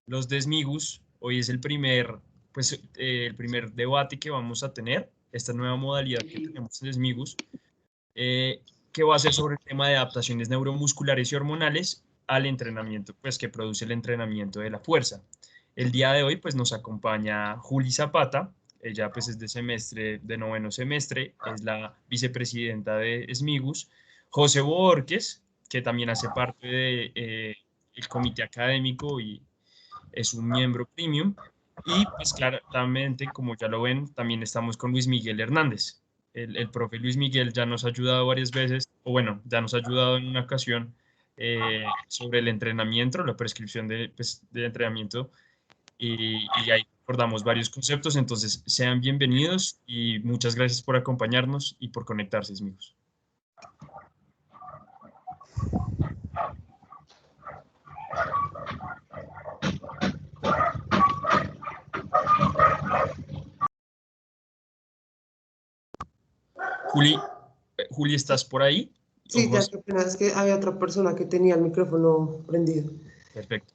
los Desmigus. Hoy es el primer debate que vamos a tener, esta nueva modalidad que tenemos en Desmigus, que va a ser sobre el tema de adaptaciones neuromusculares y hormonales al entrenamiento, pues que produce el entrenamiento de la fuerza. El día de hoy, pues nos acompaña Juli Zapata. Ella pues es de noveno semestre, es la vicepresidenta de Smigus. José Borges, que también hace parte de, el comité académico y es un miembro premium. Y pues claramente, como ya lo ven, también estamos con Luis Miguel Hernández. El profe Luis Miguel ya nos ha ayudado varias veces, o bueno, ya nos ha ayudado en una ocasión sobre el entrenamiento, la prescripción de entrenamiento, y ahí recordamos varios conceptos. Entonces, sean bienvenidos y muchas gracias por acompañarnos y por conectarse, amigos. Juli, ¿estás por ahí? Sí, ya, qué pena, es que había otra persona que tenía el micrófono prendido. Perfecto.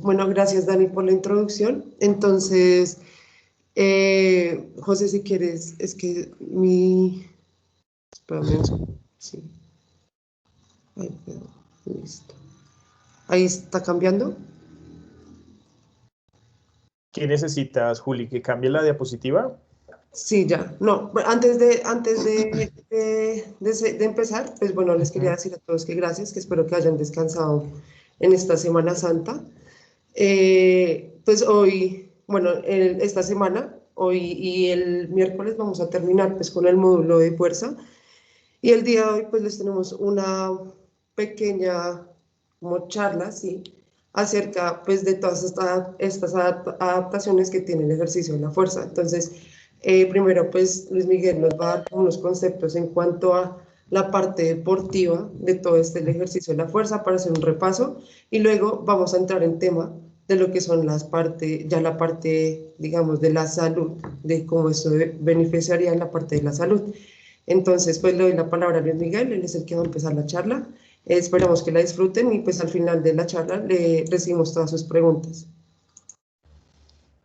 Bueno, gracias Dani por la introducción. Entonces, José, si quieres, es que espérame, sí. Listo. Ahí está cambiando. ¿Qué necesitas, Juli? ¿Que cambie la diapositiva? Sí, ya. No, antes de empezar, pues bueno, les quería decir a todos que gracias, que espero que hayan descansado en esta Semana Santa. Pues hoy, bueno, esta semana, hoy y el miércoles vamos a terminar pues con el módulo de fuerza. Y el día de hoy pues les tenemos una pequeña como charla, ¿sí? Acerca pues de todas estas adaptaciones que tiene el ejercicio de la fuerza. Entonces, primero pues Luis Miguel nos va a dar unos conceptos en cuanto a la parte deportiva de todo el ejercicio de la fuerza para hacer un repaso y luego vamos a entrar en tema de lo que son la parte, digamos, de la salud, de cómo eso beneficiaría en la parte de la salud. Entonces, pues le doy la palabra a Luis Miguel, él es el que va a empezar la charla. Esperamos que la disfruten y pues al final de la charla le recibimos todas sus preguntas.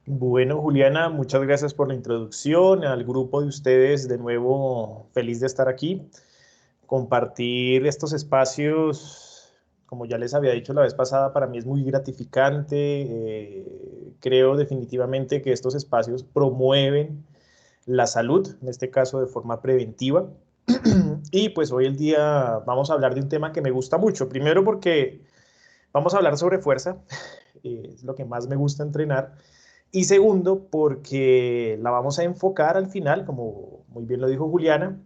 Bueno, Juliana, muchas gracias por la introducción. Al grupo de ustedes, de nuevo, feliz de estar aquí. Compartir estos espacios, como ya les había dicho la vez pasada, para mí es muy gratificante. Creo definitivamente que estos espacios promueven la salud, en este caso de forma preventiva. Y pues hoy el día vamos a hablar de un tema que me gusta mucho. Primero porque vamos a hablar sobre fuerza, es lo que más me gusta entrenar. Y segundo, porque la vamos a enfocar al final, como muy bien lo dijo Juliana,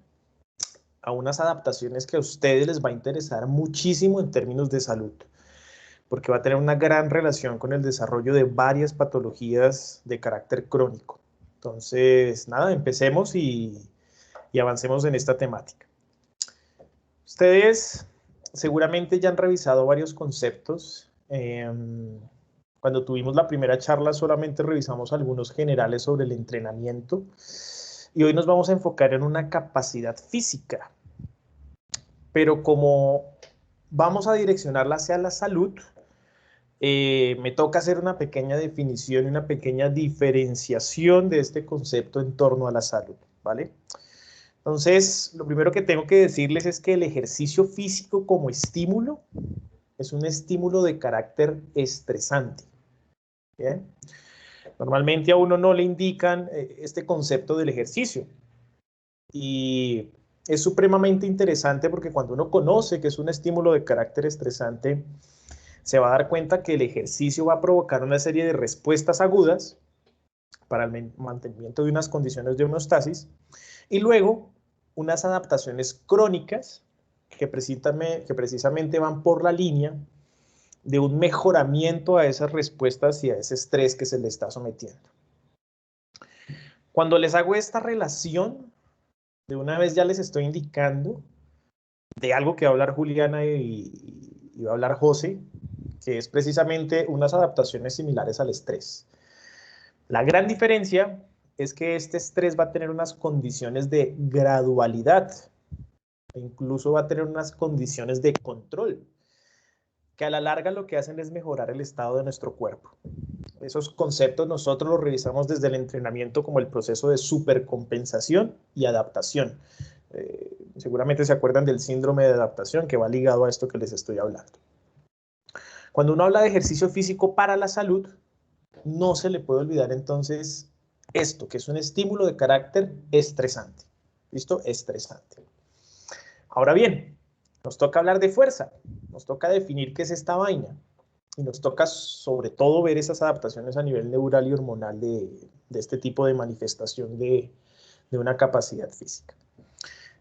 a unas adaptaciones que a ustedes les va a interesar muchísimo en términos de salud, porque va a tener una gran relación con el desarrollo de varias patologías de carácter crónico. Entonces, nada, empecemos y avancemos en esta temática. Ustedes seguramente ya han revisado varios conceptos. Cuando tuvimos la primera charla solamente revisamos algunos generales sobre el entrenamiento y hoy nos vamos a enfocar en una capacidad física. Pero como vamos a direccionarla hacia la salud, me toca hacer una pequeña definición y una pequeña diferenciación de este concepto en torno a la salud, ¿vale? Entonces, lo primero que tengo que decirles es que el ejercicio físico como estímulo es un estímulo de carácter estresante. ¿Bien? Normalmente a uno no le indican este concepto del ejercicio. Y es supremamente interesante porque cuando uno conoce que es un estímulo de carácter estresante, se va a dar cuenta que el ejercicio va a provocar una serie de respuestas agudas para el mantenimiento de unas condiciones de homeostasis y luego unas adaptaciones crónicas que precisamente van por la línea de un mejoramiento a esas respuestas y a ese estrés que se le está sometiendo. Cuando les hago esta relación, de una vez ya les estoy indicando de algo que va a hablar Juliana y va a hablar José, que es precisamente unas adaptaciones similares al estrés. La gran diferencia es que este estrés va a tener unas condiciones de gradualidad, e incluso va a tener unas condiciones de control, que a la larga lo que hacen es mejorar el estado de nuestro cuerpo. Esos conceptos nosotros los revisamos desde el entrenamiento como el proceso de supercompensación y adaptación. Seguramente se acuerdan del síndrome de adaptación que va ligado a esto que les estoy hablando. Cuando uno habla de ejercicio físico para la salud, no se le puede olvidar entonces esto, que es un estímulo de carácter estresante. ¿Listo? Estresante. Ahora bien, nos toca hablar de fuerza, nos toca definir qué es esta vaina y nos toca sobre todo ver esas adaptaciones a nivel neural y hormonal de este tipo de manifestación de una capacidad física.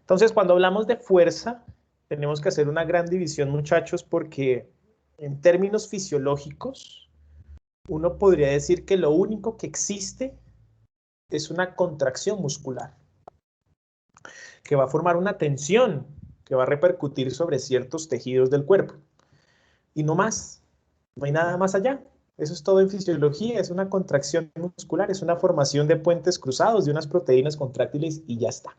Entonces, cuando hablamos de fuerza, tenemos que hacer una gran división, muchachos, porque en términos fisiológicos, uno podría decir que lo único que existe es una contracción muscular, que va a formar una tensión que va a repercutir sobre ciertos tejidos del cuerpo. Y no más, no hay nada más allá. Eso es todo en fisiología, es una contracción muscular, es una formación de puentes cruzados de unas proteínas contráctiles y ya está.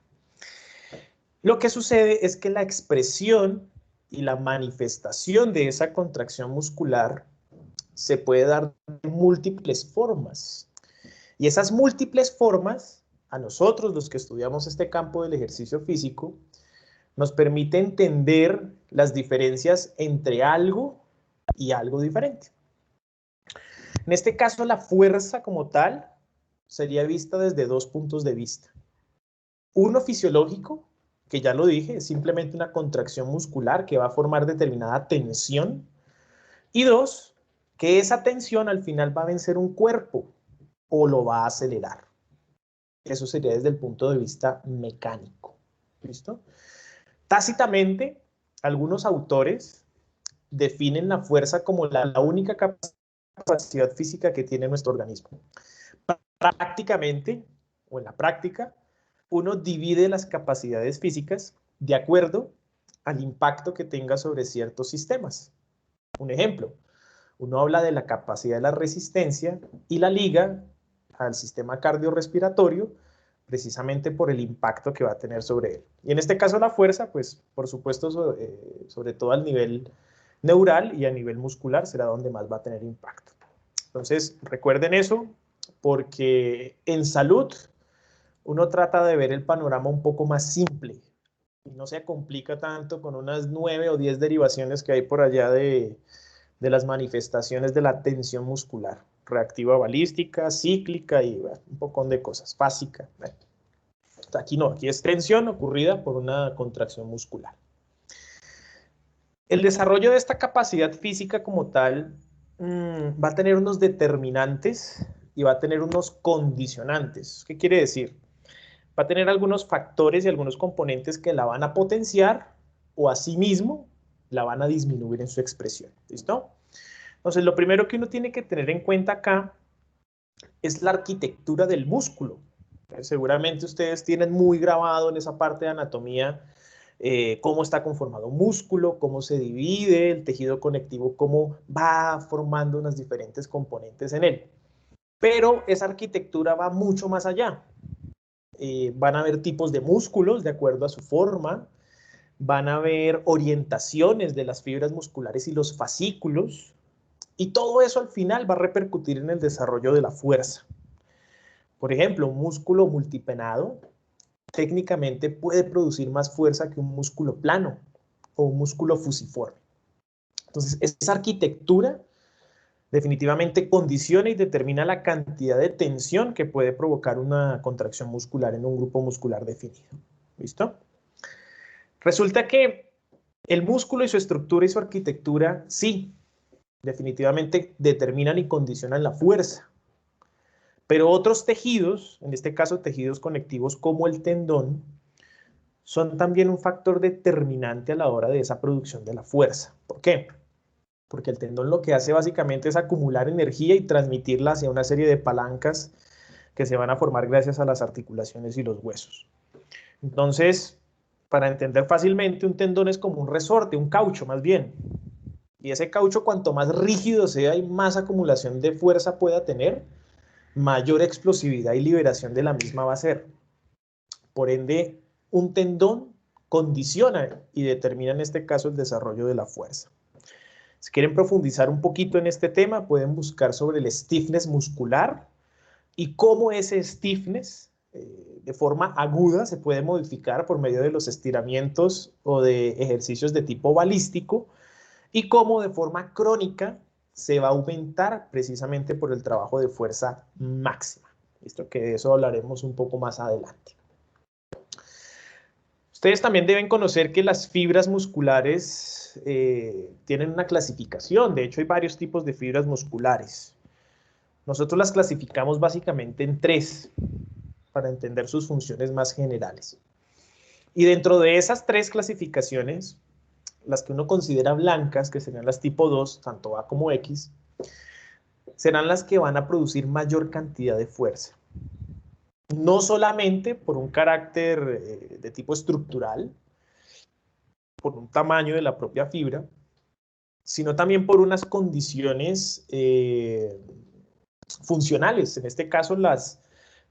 Lo que sucede es que la expresión y la manifestación de esa contracción muscular se puede dar de múltiples formas. Y esas múltiples formas, a nosotros los que estudiamos este campo del ejercicio físico, nos permite entender las diferencias entre algo y algo diferente. En este caso, la fuerza como tal sería vista desde dos puntos de vista. Uno fisiológico, que ya lo dije, es simplemente una contracción muscular que va a formar determinada tensión. Y dos, que esa tensión al final va a vencer un cuerpo o lo va a acelerar. Eso sería desde el punto de vista mecánico. ¿Listo? Tácitamente, algunos autores definen la fuerza como la única capacidad física que tiene nuestro organismo. Prácticamente, o en la práctica, uno divide las capacidades físicas de acuerdo al impacto que tenga sobre ciertos sistemas. Un ejemplo, uno habla de la capacidad de la resistencia y la liga al sistema cardiorrespiratorio precisamente por el impacto que va a tener sobre él. Y en este caso la fuerza, pues por supuesto sobre todo al nivel neural y a nivel muscular será donde más va a tener impacto. Entonces recuerden eso porque en salud uno trata de ver el panorama un poco más simple y no se complica tanto con unas 9 o 10 derivaciones que hay por allá de las manifestaciones de la tensión muscular, reactiva balística, cíclica y bueno, un poco de cosas, fásica. Bueno, aquí no, aquí es tensión ocurrida por una contracción muscular. El desarrollo de esta capacidad física como tal va a tener unos determinantes y va a tener unos condicionantes. ¿Qué quiere decir? Va a tener algunos factores y algunos componentes que la van a potenciar o asimismo la van a disminuir en su expresión. ¿Listo? Entonces, lo primero que uno tiene que tener en cuenta acá es la arquitectura del músculo. Seguramente ustedes tienen muy grabado en esa parte de anatomía cómo está conformado un músculo, cómo se divide el tejido conectivo, cómo va formando unas diferentes componentes en él. Pero esa arquitectura va mucho más allá. Van a haber tipos de músculos de acuerdo a su forma, van a haber orientaciones de las fibras musculares y los fascículos, y todo eso al final va a repercutir en el desarrollo de la fuerza. Por ejemplo, un músculo multipenado técnicamente puede producir más fuerza que un músculo plano o un músculo fusiforme. Entonces, esa arquitectura definitivamente condiciona y determina la cantidad de tensión que puede provocar una contracción muscular en un grupo muscular definido. ¿Listo? Resulta que el músculo y su estructura y su arquitectura, sí, definitivamente determinan y condicionan la fuerza. Pero otros tejidos, en este caso tejidos conectivos como el tendón, son también un factor determinante a la hora de esa producción de la fuerza. ¿Por qué? Porque el tendón lo que hace básicamente es acumular energía y transmitirla hacia una serie de palancas que se van a formar gracias a las articulaciones y los huesos. Entonces, para entender fácilmente, un tendón es como un resorte, un caucho más bien. Y ese caucho, cuanto más rígido sea y más acumulación de fuerza pueda tener, mayor explosividad y liberación de la misma va a ser. Por ende, un tendón condiciona y determina en este caso el desarrollo de la fuerza. Si quieren profundizar un poquito en este tema, pueden buscar sobre el stiffness muscular y cómo ese stiffness de forma aguda se puede modificar por medio de los estiramientos o de ejercicios de tipo balístico y cómo de forma crónica se va a aumentar precisamente por el trabajo de fuerza máxima. ¿Listo? Que de eso hablaremos un poco más adelante. Ustedes también deben conocer que las fibras musculares tienen una clasificación. De hecho, hay varios tipos de fibras musculares. Nosotros las clasificamos básicamente en 3 para entender sus funciones más generales. Y dentro de esas 3 clasificaciones, las que uno considera blancas, que serían las tipo 2, tanto A como X, serán las que van a producir mayor cantidad de fuerza. No solamente por un carácter de tipo estructural, por un tamaño de la propia fibra, sino también por unas condiciones funcionales. En este caso, las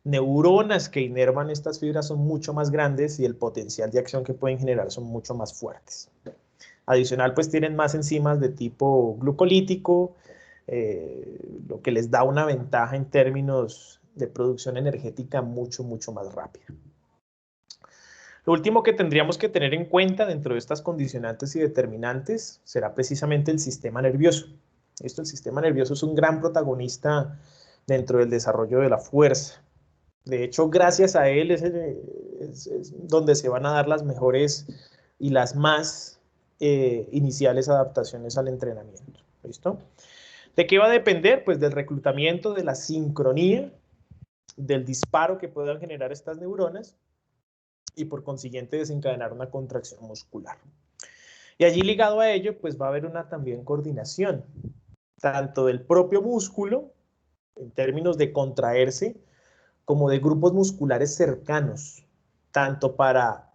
neuronas que inervan estas fibras son mucho más grandes y el potencial de acción que pueden generar son mucho más fuertes. Adicional, pues tienen más enzimas de tipo glucolítico, lo que les da una ventaja en términos de producción energética mucho más rápida. Lo último que tendríamos que tener en cuenta dentro de estas condicionantes y determinantes será precisamente el sistema nervioso. El sistema nervioso es un gran protagonista dentro del desarrollo de la fuerza. De hecho, gracias a él es donde se van a dar las mejores y las más iniciales adaptaciones al entrenamiento. ¿Listo? ¿De qué va a depender? Pues del reclutamiento, de la sincronía, del disparo que puedan generar estas neuronas y por consiguiente desencadenar una contracción muscular. Y allí ligado a ello, pues va a haber una también coordinación, tanto del propio músculo, en términos de contraerse, como de grupos musculares cercanos, tanto para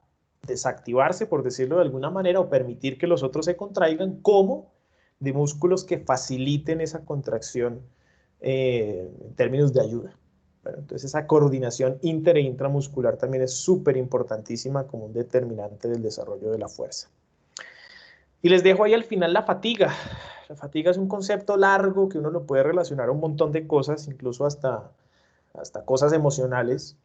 desactivarse, por decirlo de alguna manera, o permitir que los otros se contraigan, como de músculos que faciliten esa contracción en términos de ayuda. Bueno, entonces esa coordinación inter e intramuscular también es súper importantísima como un determinante del desarrollo de la fuerza. Y les dejo ahí al final la fatiga. La fatiga es un concepto largo que uno lo puede relacionar a un montón de cosas, incluso hasta cosas emocionales,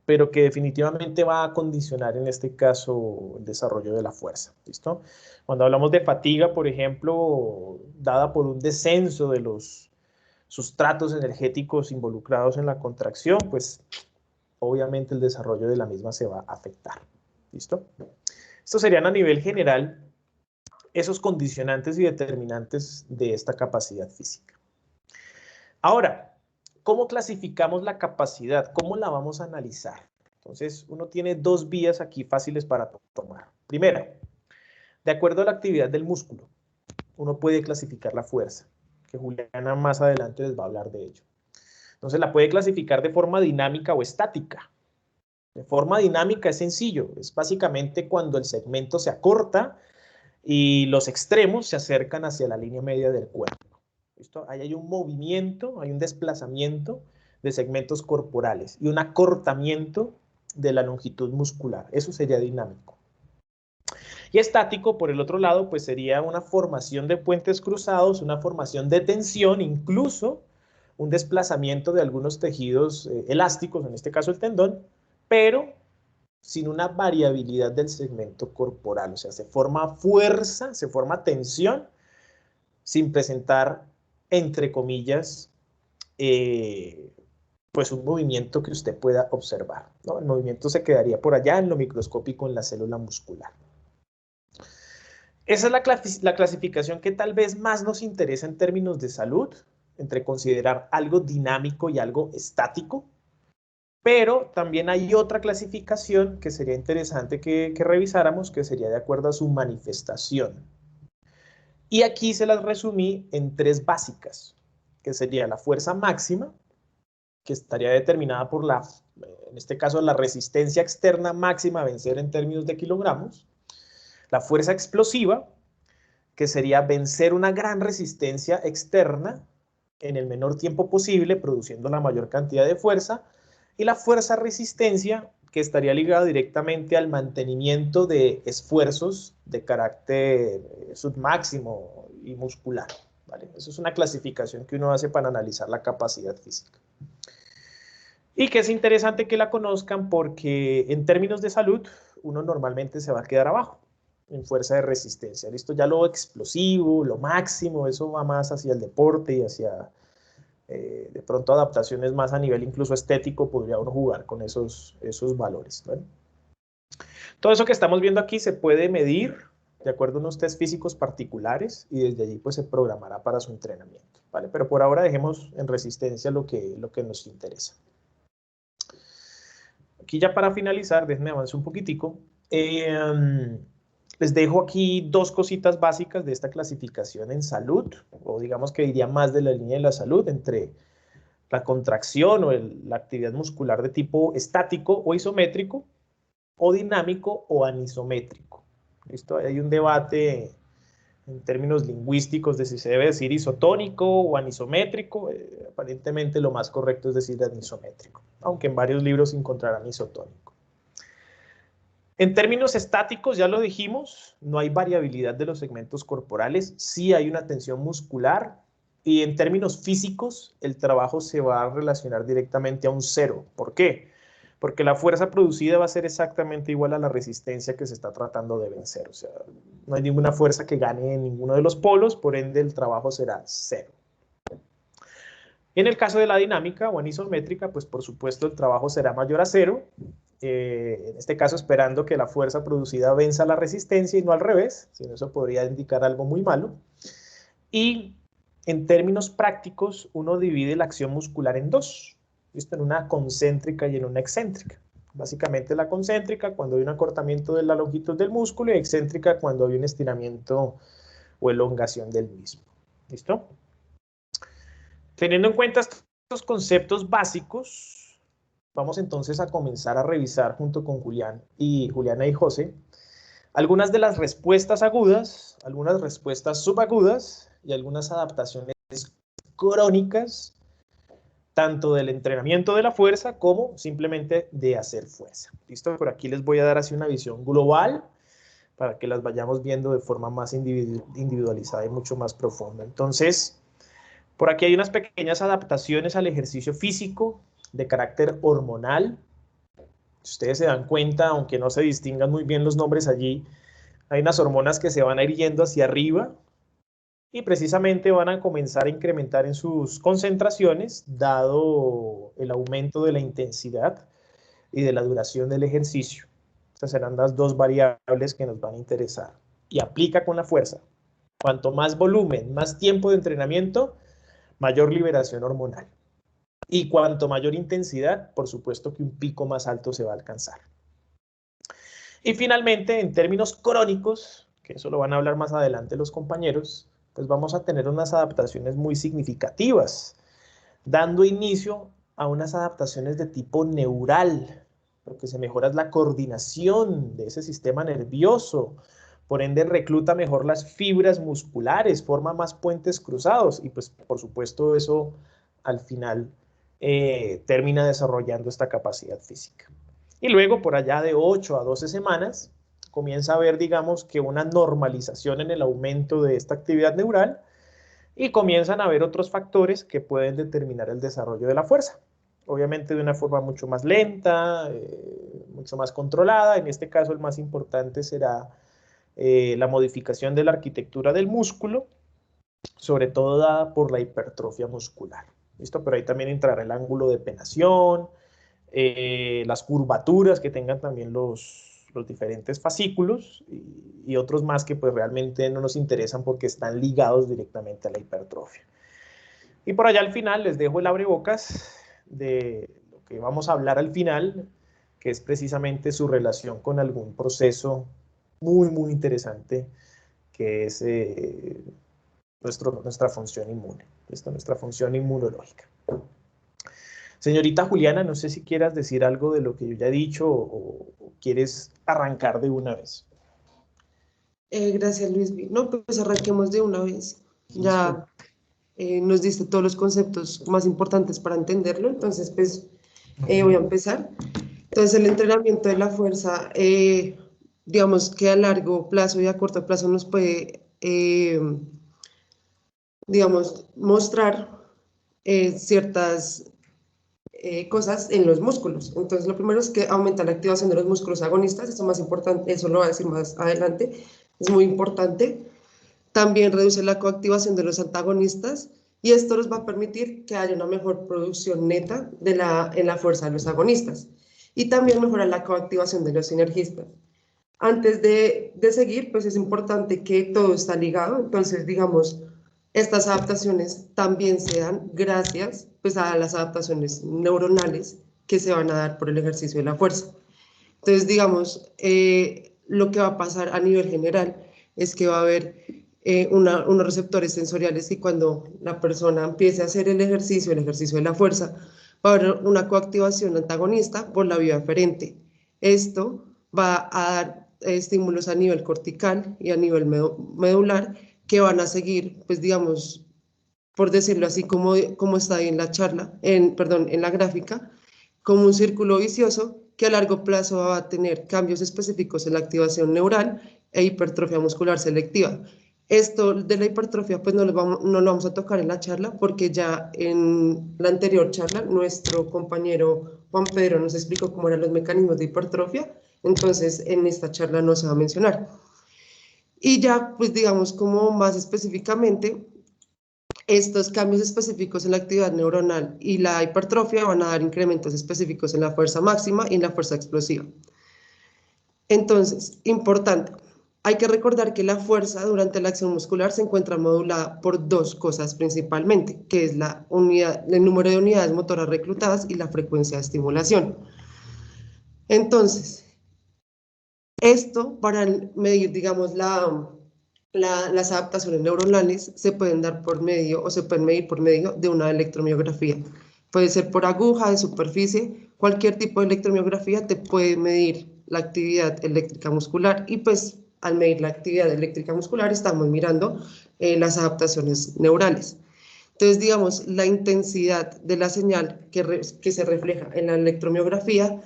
pero que definitivamente va a condicionar en este caso el desarrollo de la fuerza. ¿Listo? Cuando hablamos de fatiga, por ejemplo, dada por un descenso de los sustratos energéticos involucrados en la contracción, pues obviamente el desarrollo de la misma se va a afectar. ¿Listo? Estos serían a nivel general esos condicionantes y determinantes de esta capacidad física. Ahora, ¿cómo clasificamos la capacidad? ¿Cómo la vamos a analizar? Entonces, uno tiene 2 vías aquí fáciles para tomar. Primera, de acuerdo a la actividad del músculo, uno puede clasificar la fuerza, que Juliana más adelante les va a hablar de ello. Entonces, la puede clasificar de forma dinámica o estática. De forma dinámica es sencillo, es básicamente cuando el segmento se acorta y los extremos se acercan hacia la línea media del cuerpo. ¿Listo? Ahí hay un movimiento, hay un desplazamiento de segmentos corporales y un acortamiento de la longitud muscular. Eso sería dinámico. Y estático, por el otro lado, pues sería una formación de puentes cruzados, una formación de tensión, incluso un desplazamiento de algunos tejidos elásticos, en este caso el tendón, pero sin una variabilidad del segmento corporal. O sea, se forma fuerza, se forma tensión, sin presentar, entre comillas, pues un movimiento que usted pueda observar, ¿no? El movimiento se quedaría por allá en lo microscópico en la célula muscular. Esa es la clasificación que tal vez más nos interesa en términos de salud, entre considerar algo dinámico y algo estático. Pero también hay otra clasificación que sería interesante que revisáramos, que sería de acuerdo a su manifestación. Y aquí se las resumí en 3 básicas, que sería la fuerza máxima, que estaría determinada por en este caso, la resistencia externa máxima a vencer en términos de kilogramos. La fuerza explosiva, que sería vencer una gran resistencia externa en el menor tiempo posible, produciendo la mayor cantidad de fuerza. Y la fuerza resistencia, que estaría ligado directamente al mantenimiento de esfuerzos de carácter submáximo y muscular, ¿vale? Eso es una clasificación que uno hace para analizar la capacidad física. Y que es interesante que la conozcan porque en términos de salud, uno normalmente se va a quedar abajo en fuerza de resistencia. ¿Listo? Ya lo explosivo, lo máximo, eso va más hacia el deporte y hacia, de pronto, adaptaciones más a nivel incluso estético, podría uno jugar con esos valores, ¿vale? Todo eso que estamos viendo aquí se puede medir de acuerdo a unos test físicos particulares y desde allí pues se programará para su entrenamiento, ¿vale? Pero por ahora dejemos en resistencia lo que nos interesa. Aquí ya para finalizar, déjenme avanzar un poquitico. Les dejo aquí dos cositas básicas de esta clasificación en salud, o digamos que diría más de la línea de la salud, entre la contracción o la actividad muscular de tipo estático o isométrico, o dinámico o anisométrico. ¿Listo? Hay un debate en términos lingüísticos de si se debe decir isotónico o anisométrico. Aparentemente lo más correcto es decir anisométrico, aunque en varios libros encontrarán isotónico. En términos estáticos, ya lo dijimos, no hay variabilidad de los segmentos corporales, sí hay una tensión muscular, y en términos físicos, el trabajo se va a relacionar directamente a un cero. ¿Por qué? Porque la fuerza producida va a ser exactamente igual a la resistencia que se está tratando de vencer. O sea, no hay ninguna fuerza que gane en ninguno de los polos, por ende el trabajo será cero. En el caso de la dinámica o anisométrica, pues por supuesto el trabajo será mayor a cero. En este caso esperando que la fuerza producida venza la resistencia y no al revés, sino eso podría indicar algo muy malo. Y en términos prácticos, uno divide la acción muscular en dos, ¿listo? En una concéntrica y en una excéntrica. Básicamente la concéntrica cuando hay un acortamiento de la longitud del músculo y excéntrica cuando hay un estiramiento o elongación del mismo. ¿Listo? Teniendo en cuenta estos conceptos básicos, vamos entonces a comenzar a revisar junto con Juliana y José algunas de las respuestas agudas, algunas respuestas subagudas y algunas adaptaciones crónicas, tanto del entrenamiento de la fuerza como simplemente de hacer fuerza. ¿Listo? Por aquí les voy a dar así una visión global para que las vayamos viendo de forma más individualizada y mucho más profunda. Entonces, por aquí hay unas pequeñas adaptaciones al ejercicio físico de carácter hormonal. Si ustedes se dan cuenta, aunque no se distingan muy bien los nombres allí, hay unas hormonas que se van a ir yendo hacia arriba y precisamente van a comenzar a incrementar en sus concentraciones, dado el aumento de la intensidad y de la duración del ejercicio. Estas serán las dos variables que nos van a interesar. Y aplica con la fuerza. Cuanto más volumen, más tiempo de entrenamiento, mayor liberación hormonal. Y cuanto mayor intensidad, por supuesto que un pico más alto se va a alcanzar. Y finalmente, en términos crónicos, que eso lo van a hablar más adelante los compañeros, pues vamos a tener unas adaptaciones muy significativas, dando inicio a unas adaptaciones de tipo neural. Lo que se mejora es la coordinación de ese sistema nervioso, por ende recluta mejor las fibras musculares, forma más puentes cruzados y pues por supuesto eso al final termina desarrollando esta capacidad física. Y luego por allá de 8 a 12 semanas comienza a haber, digamos, que una normalización en el aumento de esta actividad neural y comienzan a haber otros factores que pueden determinar el desarrollo de la fuerza. Obviamente de una forma mucho más lenta, mucho más controlada. En este caso el más importante será la modificación de la arquitectura del músculo, sobre todo dada por la hipertrofia muscular. ¿Listo? Pero ahí también entrará el ángulo de penación, las curvaturas que tengan también los diferentes fascículos y otros más que pues realmente no nos interesan porque están ligados directamente a la hipertrofia. Y por allá al final les dejo el abrebocas de lo que vamos a hablar al final, que es precisamente su relación con algún proceso muy, muy interesante, que es nuestra función inmune, nuestra función inmunológica. Señorita Juliana, no sé si quieras decir algo de lo que yo ya he dicho o quieres arrancar de una vez. Gracias, Luis. No, pues arranquemos de una vez. Ya nos diste todos los conceptos más importantes para entenderlo, entonces pues voy a empezar. Entonces, el entrenamiento de la fuerza, digamos que a largo plazo y a corto plazo nos puede, digamos, mostrar ciertas cosas en los músculos. Entonces, lo primero es que aumenta la activación de los músculos agonistas, esto más importante, eso lo voy a decir más adelante, es muy importante. También reduce la coactivación de los antagonistas y esto nos va a permitir que haya una mejor producción neta en la fuerza de los agonistas. Y también mejora la coactivación de los sinergistas. Antes de seguir, pues es importante que todo está ligado, entonces digamos, estas adaptaciones también se dan gracias pues, a las adaptaciones neuronales que se van a dar por el ejercicio de la fuerza. Entonces, digamos, lo que va a pasar a nivel general es que va a haber unos receptores sensoriales y cuando la persona empiece a hacer el ejercicio de la fuerza, va a haber una coactivación antagonista por la vía aferente. Esto va a dar estímulos a nivel cortical y a nivel medular que van a seguir, pues digamos, por decirlo así, como está ahí en la charla, perdón, en la gráfica, como un círculo vicioso que a largo plazo va a tener cambios específicos en la activación neural e hipertrofia muscular selectiva. Esto de la hipertrofia pues no lo vamos a tocar en la charla porque ya en la anterior charla nuestro compañero Juan Pedro nos explicó cómo eran los mecanismos de hipertrofia, entonces en esta charla no se va a mencionar. Y ya pues digamos como más específicamente, estos cambios específicos en la actividad neuronal y la hipertrofia van a dar incrementos específicos en la fuerza máxima y en la fuerza explosiva. Entonces, importante, hay que recordar que la fuerza durante la acción muscular se encuentra modulada por dos cosas principalmente, que es el número de unidades motoras reclutadas y la frecuencia de estimulación. Entonces, esto para medir, digamos, las adaptaciones neuronales se pueden dar por medio o se pueden medir por medio de una electromiografía. Puede ser por aguja, de superficie, cualquier tipo de electromiografía te puede medir la actividad eléctrica muscular y pues al medir la actividad eléctrica muscular estamos mirando las adaptaciones neurales. Entonces, digamos, la intensidad de la señal que se refleja en la electromiografía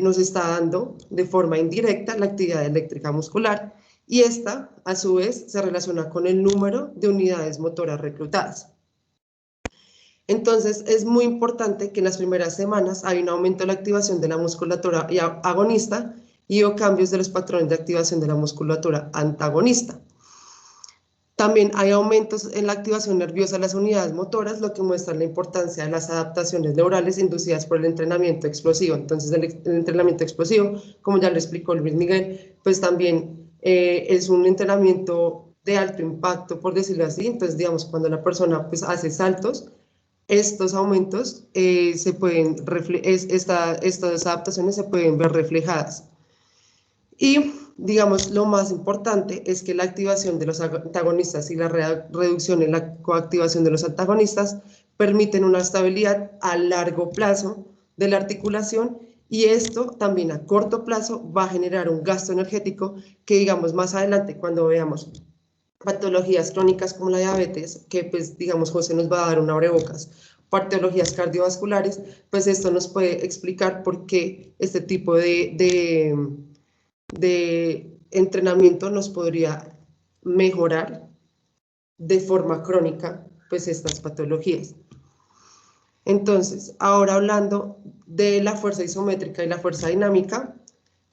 nos está dando de forma indirecta la actividad eléctrica muscular y esta, a su vez, se relaciona con el número de unidades motoras reclutadas. Entonces, es muy importante que en las primeras semanas hay un aumento de la activación de la musculatura agonista y o cambios de los patrones de activación de la musculatura antagonista. También hay aumentos en la activación nerviosa de las unidades motoras, lo que muestra la importancia de las adaptaciones neurales inducidas por el entrenamiento explosivo. Entonces, el entrenamiento explosivo, como ya lo explicó Luis Miguel, pues también es un entrenamiento de alto impacto, por decirlo así. Entonces, digamos, cuando la persona pues, hace saltos, estos aumentos estas adaptaciones se pueden ver reflejadas. Y, digamos, lo más importante es que la activación de los antagonistas y la reducción en la coactivación de los antagonistas permiten una estabilidad a largo plazo de la articulación y esto también a corto plazo va a generar un gasto energético que, digamos, más adelante cuando veamos patologías crónicas como la diabetes, que pues, digamos, José nos va a dar un abrebocas, patologías cardiovasculares, pues esto nos puede explicar por qué este tipo de entrenamiento nos podría mejorar de forma crónica pues estas patologías. Entonces, ahora hablando de la fuerza isométrica y la fuerza dinámica,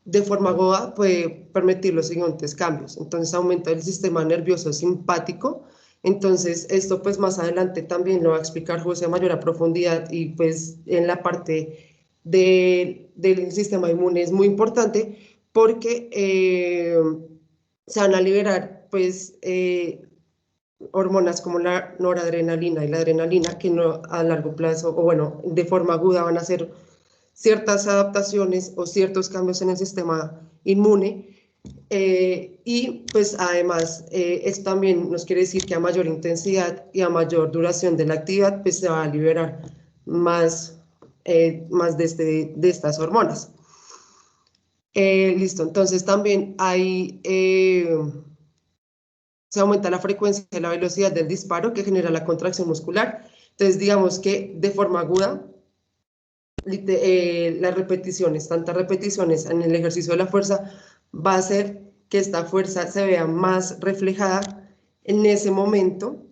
de forma aguda puede permitir los siguientes cambios. Entonces, aumenta el sistema nervioso simpático. Entonces, esto pues más adelante también lo va a explicar José a mayor profundidad y pues en la parte del sistema inmune es muy importante porque se van a liberar pues hormonas como la noradrenalina y la adrenalina que no a largo plazo o bueno, de forma aguda van a hacer ciertas adaptaciones o ciertos cambios en el sistema inmune y pues además esto también nos quiere decir que a mayor intensidad y a mayor duración de la actividad pues se va a liberar más de estas hormonas. Listo, entonces también hay, se aumenta la frecuencia y la velocidad del disparo que genera la contracción muscular. Entonces digamos que de forma aguda las repeticiones, tantas repeticiones en el ejercicio de la fuerza, va a hacer que esta fuerza se vea más reflejada en ese momento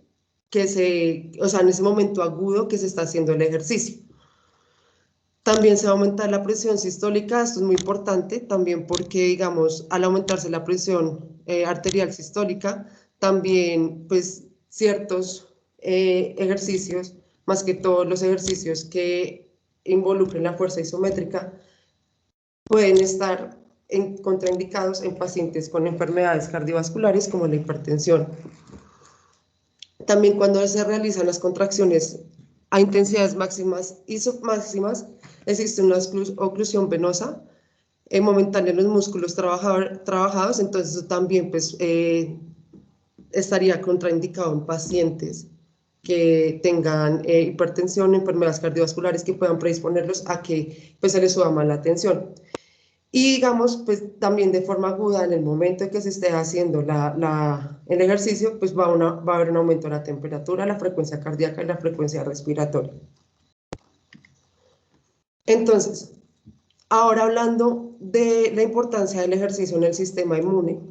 o sea, en ese momento agudo que se está haciendo el ejercicio. También se va a aumentar la presión sistólica, esto es muy importante, también porque, digamos, al aumentarse la presión arterial sistólica, también, pues, ciertos ejercicios, más que todos los ejercicios que involucren la fuerza isométrica, pueden estar contraindicados en pacientes con enfermedades cardiovasculares como la hipertensión. También cuando se realizan las contracciones a intensidades máximas y submáximas, existe una oclusión venosa momentánea en los músculos trabajados, entonces eso también pues, estaría contraindicado en pacientes que tengan hipertensión, enfermedades cardiovasculares que puedan predisponerlos a que pues, se les suba más la tensión. Y digamos, pues también de forma aguda, en el momento en que se esté haciendo el ejercicio, pues va a haber un aumento de la temperatura, la frecuencia cardíaca y la frecuencia respiratoria. Entonces, ahora hablando de la importancia del ejercicio en el sistema inmune,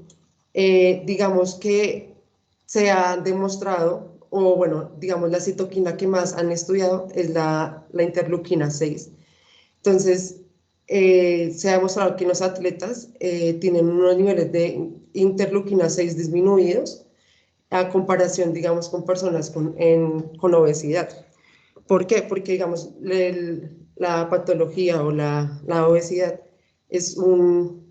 digamos que se ha demostrado, o bueno, digamos la citoquina que más han estudiado es la interleuquina 6. Entonces, se ha demostrado que los atletas tienen unos niveles de interleuquina 6 disminuidos a comparación, digamos, con personas con obesidad. ¿Por qué? Porque, digamos, la patología o la obesidad es como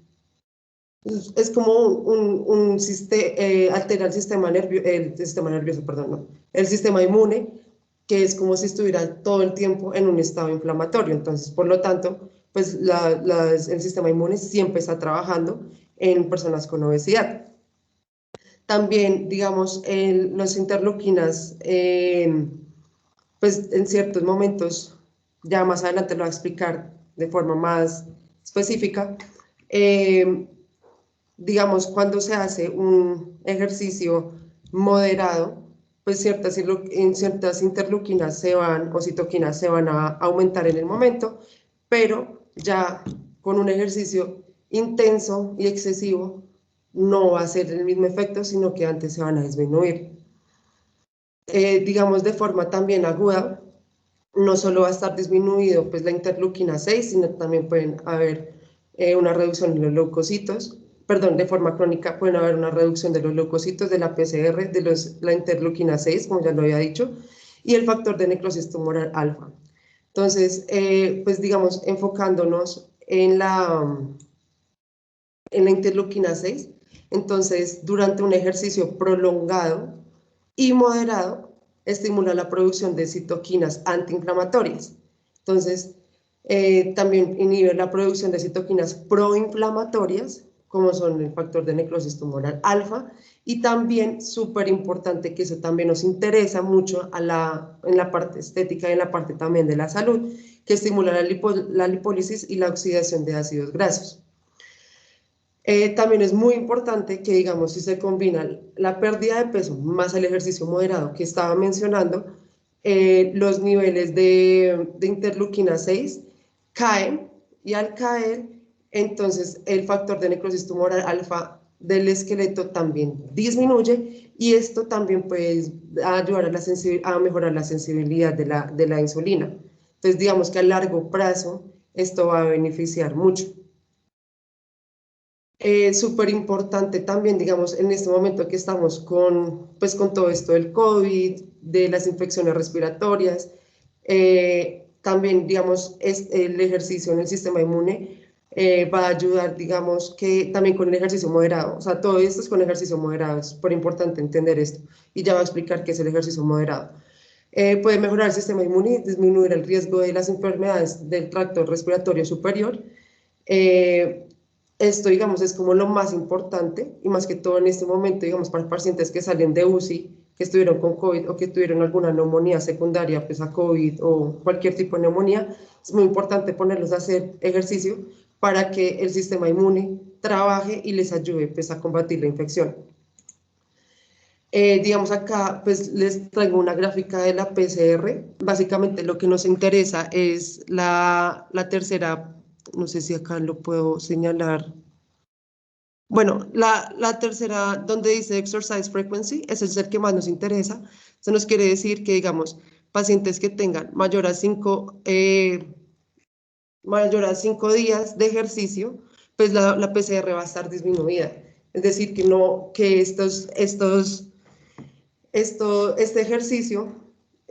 altera el sistema nervioso, perdón, no, el sistema inmune, que es como si estuviera todo el tiempo en un estado inflamatorio. Entonces, por lo tanto, pues el sistema inmune siempre está trabajando en personas con obesidad. También, digamos, los interleuquinas, pues en ciertos momentos, ya más adelante lo voy a explicar de forma más específica, digamos, cuando se hace un ejercicio moderado, pues ciertas interleuquinas o citoquinas se van a aumentar en el momento, pero ya con un ejercicio intenso y excesivo no va a ser el mismo efecto, sino que antes se van a disminuir. Digamos, de forma también aguda, no solo va a estar disminuido pues, la interleuquina 6, sino también pueden haber una reducción de los leucocitos, perdón, de forma crónica pueden haber una reducción de los leucocitos, de la PCR, la interleuquina 6, como ya lo había dicho, y el factor de necrosis tumoral alfa. Entonces, pues digamos, enfocándonos en la interleuquina 6, entonces durante un ejercicio prolongado y moderado, estimula la producción de citoquinas antiinflamatorias. Entonces, también inhibe la producción de citoquinas proinflamatorias, como son el factor de necrosis tumoral alfa, y también, súper importante, que eso también nos interesa mucho en la parte estética y en la parte también de la salud, que estimula la lipólisis y la oxidación de ácidos grasos. También es muy importante que, digamos, si se combina la pérdida de peso más el ejercicio moderado que estaba mencionando, los niveles de interleuquina 6 caen, y al caer, entonces el factor de necrosis tumoral alfa del esqueleto también disminuye, y esto también puede ayudar a mejorar la sensibilidad de la insulina. Entonces, digamos que a largo plazo esto va a beneficiar mucho. Súper importante también, digamos, en este momento que estamos pues, con todo esto del COVID, de las infecciones respiratorias, también, digamos, el ejercicio en el sistema inmune va a ayudar, digamos, que también con el ejercicio moderado, o sea, todo esto es con ejercicio moderado, es súper importante entender esto, y ya voy a explicar qué es el ejercicio moderado. Puede mejorar el sistema inmune, disminuir el riesgo de las enfermedades del tracto respiratorio superior. Esto, digamos, es como lo más importante, y más que todo en este momento, digamos, para pacientes que salen de UCI, que estuvieron con COVID o que tuvieron alguna neumonía secundaria pues, a COVID o cualquier tipo de neumonía, es muy importante ponerlos a hacer ejercicio para que el sistema inmune trabaje y les ayude pues, a combatir la infección. Digamos acá, pues les traigo una gráfica de la PCR. Básicamente lo que nos interesa es la tercera, no sé si acá lo puedo señalar. Bueno, la tercera, donde dice exercise frequency, ese es el que más nos interesa. Eso nos quiere decir que, digamos, pacientes que tengan mayor a 5 días de ejercicio, pues la PCR va a estar disminuida. Es decir, que no, que este ejercicio,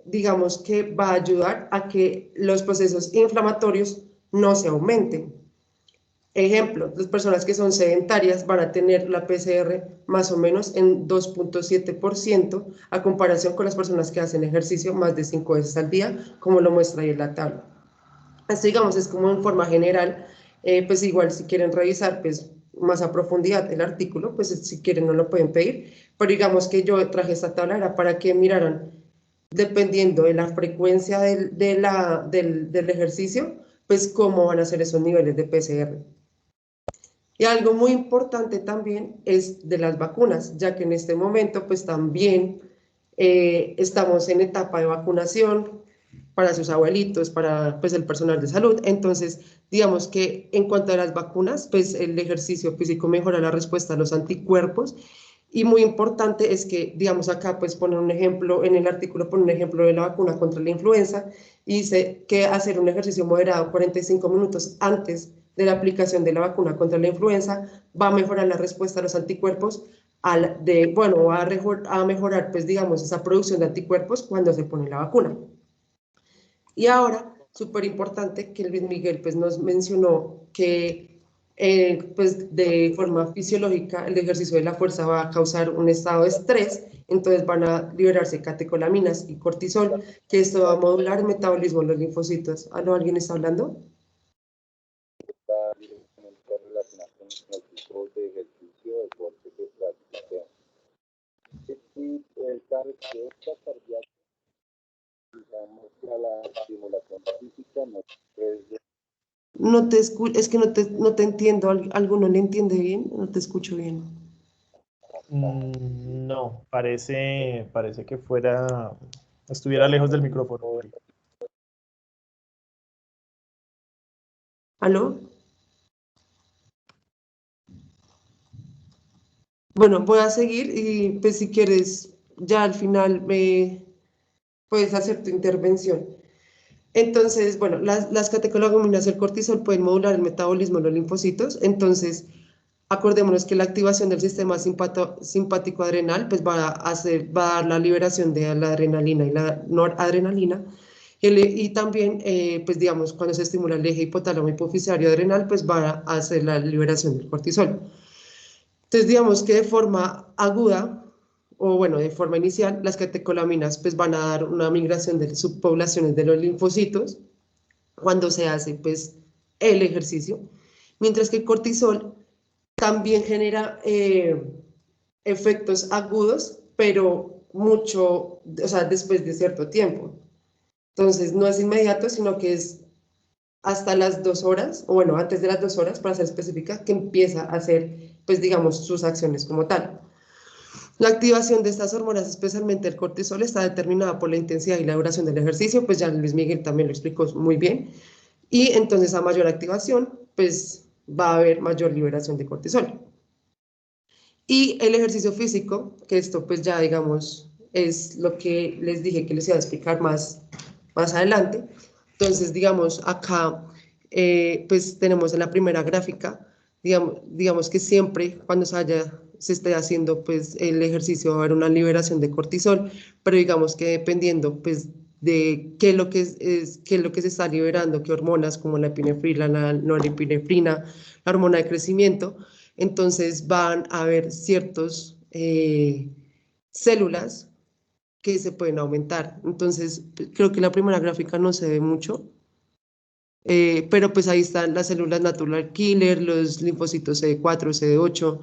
digamos que va a ayudar a que los procesos inflamatorios no se aumenten. Ejemplo, las personas que son sedentarias van a tener la PCR más o menos en 2.7% a comparación con las personas que hacen ejercicio más de 5 veces al día, como lo muestra ahí en la tabla. Esto, digamos, es como en forma general, pues igual si quieren revisar pues más a profundidad el artículo, pues si quieren no lo pueden pedir, pero digamos que yo traje esta tabla era para que miraran, dependiendo de la frecuencia del ejercicio, pues cómo van a ser esos niveles de PCR. Y algo muy importante también es de las vacunas, ya que en este momento pues también estamos en etapa de vacunación para sus abuelitos, para pues el personal de salud. Entonces, digamos que en cuanto a las vacunas, pues el ejercicio físico mejora la respuesta a los anticuerpos. Y muy importante es que, digamos acá, pues ponen un ejemplo, en el artículo pone un ejemplo de la vacuna contra la influenza y dice que hacer un ejercicio moderado 45 minutos antes de la aplicación de la vacuna contra la influenza va a mejorar la respuesta a los anticuerpos, bueno, a mejorar, pues digamos, esa producción de anticuerpos cuando se pone la vacuna. Y ahora, súper importante que Luis Miguel pues, nos mencionó que pues, de forma fisiológica el ejercicio de la fuerza va a causar un estado de estrés, entonces van a liberarse catecolaminas y cortisol, que esto va a modular el metabolismo de los linfocitos. ¿Aló, alguien está hablando? Está directamente relacionado con el tipo de ejercicio, deporte que practican. Si el respuesta cardíaca, digamos, a la estimulación física, no es No te escucho, es que no te entiendo, ¿alguno le entiende bien? No te escucho bien. No, parece que estuviera lejos del micrófono. ¿Aló? Bueno, voy a seguir y pues si quieres, ya al final puedes hacer tu intervención. Entonces, bueno, las catecolaminas del cortisol pueden modular el metabolismo de los linfocitos. Entonces, acordémonos que la activación del sistema simpático adrenal pues va a dar la liberación de la adrenalina y la noradrenalina. Y también, pues digamos, cuando se estimula el eje hipotálamo hipofisario adrenal, pues va a hacer la liberación del cortisol. Entonces, digamos que de forma aguda, o bueno, de forma inicial, las catecolaminas pues van a dar una migración de subpoblaciones de los linfocitos cuando se hace pues el ejercicio, mientras que el cortisol también genera efectos agudos, pero mucho, o sea, después de cierto tiempo. Entonces, no es inmediato, sino que es hasta las 2 horas, o bueno, antes de las 2 horas, para ser específica, que empieza a hacer, pues digamos, sus acciones como tal. La activación de estas hormonas, especialmente el cortisol, está determinada por la intensidad y la duración del ejercicio, pues ya Luis Miguel también lo explicó muy bien, y entonces a mayor activación, pues va a haber mayor liberación de cortisol. Y el ejercicio físico, que esto pues ya digamos es lo que les dije que les iba a explicar más adelante. Entonces digamos acá pues tenemos en la primera gráfica, digamos que siempre cuando se esté haciendo pues el ejercicio va a haber una liberación de cortisol, pero digamos que dependiendo pues de qué es lo que qué es lo que se está liberando, qué hormonas como la epinefrina, la norepinefrina, la hormona de crecimiento, entonces van a haber ciertas células que se pueden aumentar. Entonces, creo que la primera gráfica no se ve mucho, pero pues ahí están las células natural killer, los linfocitos CD4, CD8,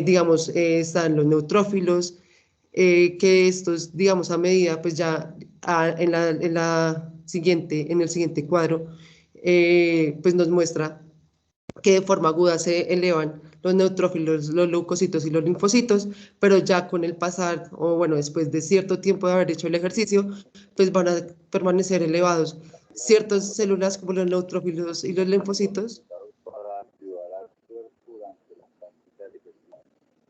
digamos, están los neutrófilos, que estos, digamos, a medida, pues ya en el siguiente cuadro, pues nos muestra que de forma aguda se elevan los neutrófilos, los leucocitos y los linfocitos, pero ya con el pasar, o bueno, después de cierto tiempo de haber hecho el ejercicio, pues van a permanecer elevados ciertas células como los neutrófilos y los linfocitos. Para ayudar al cuerpo durante la práctica del ejercicio.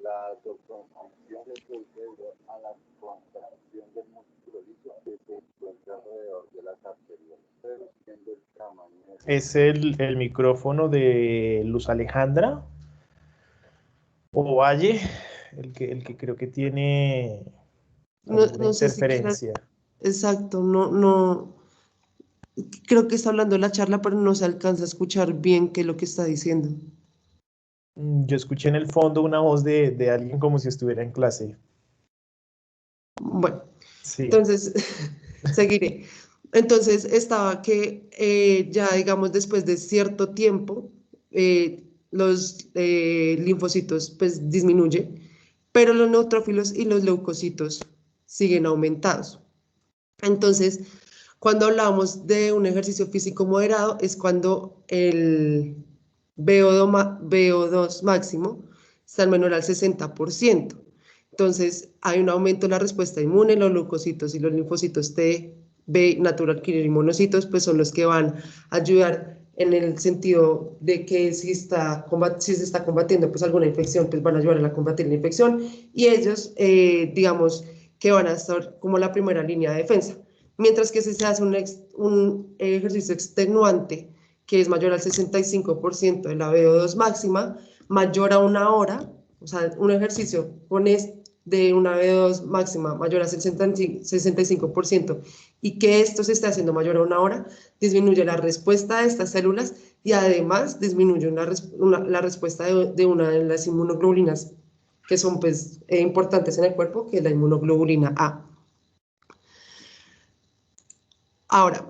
La vasoconstricción se produce debido a la contracción del músculo liso que se encuentra alrededor de las arterias, reduciendo el tamaño. Es el micrófono de Luz Alejandra Ovalle, el que creo que tiene alguna No sé si quieras, interferencia. exacto, no, creo que está hablando la charla, pero no se alcanza a escuchar bien qué es lo que está diciendo. Yo escuché en el fondo una voz de alguien como si estuviera en clase. Bueno, Sí. entonces, seguiré. Entonces, estaba que ya, digamos, después de cierto tiempo, los linfocitos pues disminuyen, pero los neutrófilos y los leucocitos siguen aumentados. Entonces, cuando hablamos de un ejercicio físico moderado, es cuando el VO2 máximo está al menor al 60%. Entonces, hay un aumento en la respuesta inmune, los leucocitos y los linfocitos T, B, natural killer y monocitos, pues son los que van a ayudar en el sentido de que si se está combatiendo pues alguna infección, pues van a ayudar a combatir la infección y ellos, digamos, que van a estar como la primera línea de defensa. Mientras que si se hace un ejercicio extenuante, que es mayor al 65% de la VO2 máxima, mayor a una hora, o sea, un ejercicio con de una VO2 máxima mayor a 65% y que esto se esté haciendo mayor a una hora, disminuye la respuesta de estas células y además disminuye la respuesta de una de las inmunoglobulinas que son pues, importantes en el cuerpo, que es la inmunoglobulina A. Ahora,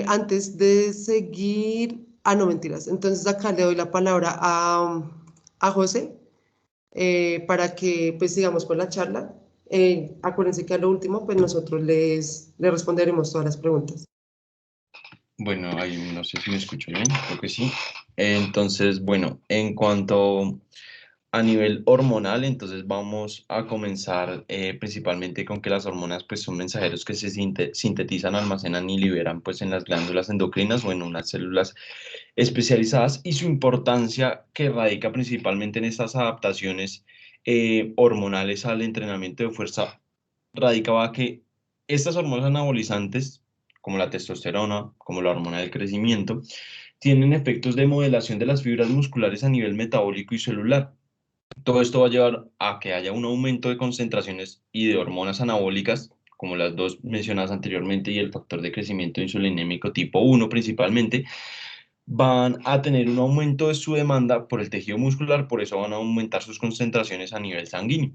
antes de seguir, no mentiras, entonces acá le doy la palabra a José para que pues sigamos con la charla. Acuérdense que a lo último pues nosotros les responderemos todas las preguntas. Bueno, ahí no sé si me escucho bien, creo que sí. Entonces, bueno, en cuanto a nivel hormonal, entonces vamos a comenzar principalmente con que las hormonas pues son mensajeros que se sintetizan, almacenan y liberan pues en las glándulas endocrinas o en unas células especializadas y su importancia que radica principalmente en estas adaptaciones hormonales al entrenamiento de fuerza radicaba que estas hormonas anabolizantes, como la testosterona, como la hormona del crecimiento, tienen efectos de modelación de las fibras musculares a nivel metabólico y celular. Todo esto va a llevar a que haya un aumento de concentraciones y de hormonas anabólicas, como las dos mencionadas anteriormente, y el factor de crecimiento insulinémico tipo 1 principalmente, van a tener un aumento de su demanda por el tejido muscular, por eso van a aumentar sus concentraciones a nivel sanguíneo.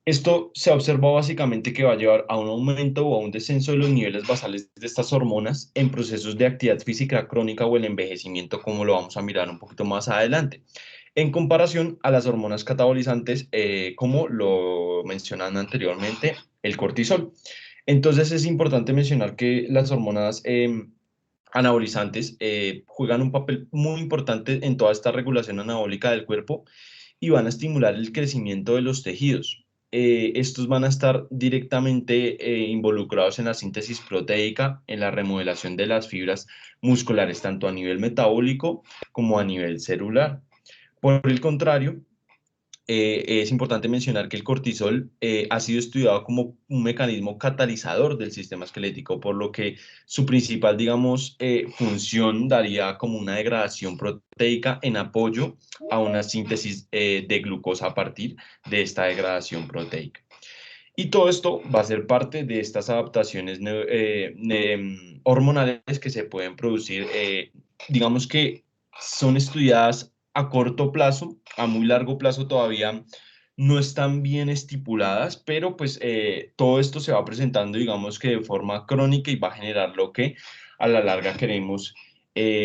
Esto se ha observado básicamente que va a llevar a un aumento o a un descenso de los niveles basales de estas hormonas en procesos de actividad física crónica o el envejecimiento, como lo vamos a mirar un poquito más adelante, en comparación a las hormonas catabolizantes, como lo mencionan anteriormente, el cortisol. Entonces es importante mencionar que las hormonas anabolizantes juegan un papel muy importante en toda esta regulación anabólica del cuerpo y van a estimular el crecimiento de los tejidos. Estos van a estar directamente involucrados en la síntesis proteica, en la remodelación de las fibras musculares, tanto a nivel metabólico como a nivel celular. Por el contrario, es importante mencionar que el cortisol ha sido estudiado como un mecanismo catalizador del sistema esquelético, por lo que su principal, digamos, función daría como una degradación proteica en apoyo a una síntesis de glucosa a partir de esta degradación proteica. Y todo esto va a ser parte de estas adaptaciones hormonales que se pueden producir, digamos que son estudiadas a corto plazo, a muy largo plazo todavía no están bien estipuladas, pero pues todo esto se va presentando, digamos que de forma crónica y va a generar lo que a la larga queremos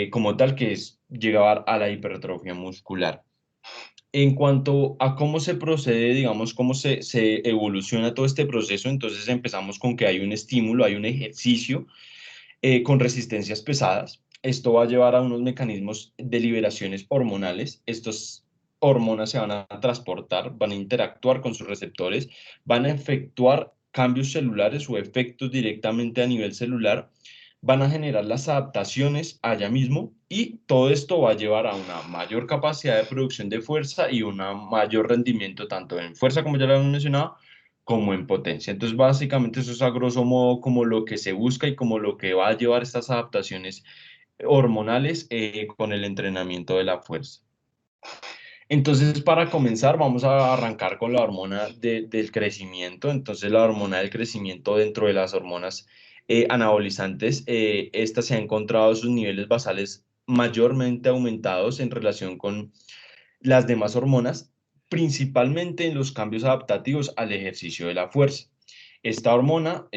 como tal, que es llegar a la hipertrofia muscular. En cuanto a cómo se procede, digamos, cómo se evoluciona todo este proceso, entonces empezamos con que hay un estímulo, hay un ejercicio con resistencias pesadas. Esto va a llevar a unos mecanismos de liberaciones hormonales. Estos hormonas se van a transportar, van a interactuar con sus receptores, van a efectuar cambios celulares o efectos directamente a nivel celular, van a generar las adaptaciones allá mismo y todo esto va a llevar a una mayor capacidad de producción de fuerza y un mayor rendimiento tanto en fuerza, como ya lo hemos mencionado, como en potencia. Entonces, básicamente eso es a grosso modo como lo que se busca y como lo que va a llevar estas adaptaciones hormonales con el entrenamiento de la fuerza. Entonces, para comenzar, vamos a arrancar con la hormona del crecimiento. Entonces, la hormona del crecimiento dentro de las hormonas anabolizantes, esta se ha encontrado sus niveles basales mayormente aumentados en relación con las demás hormonas, principalmente en los cambios adaptativos al ejercicio de la fuerza. Esta hormona,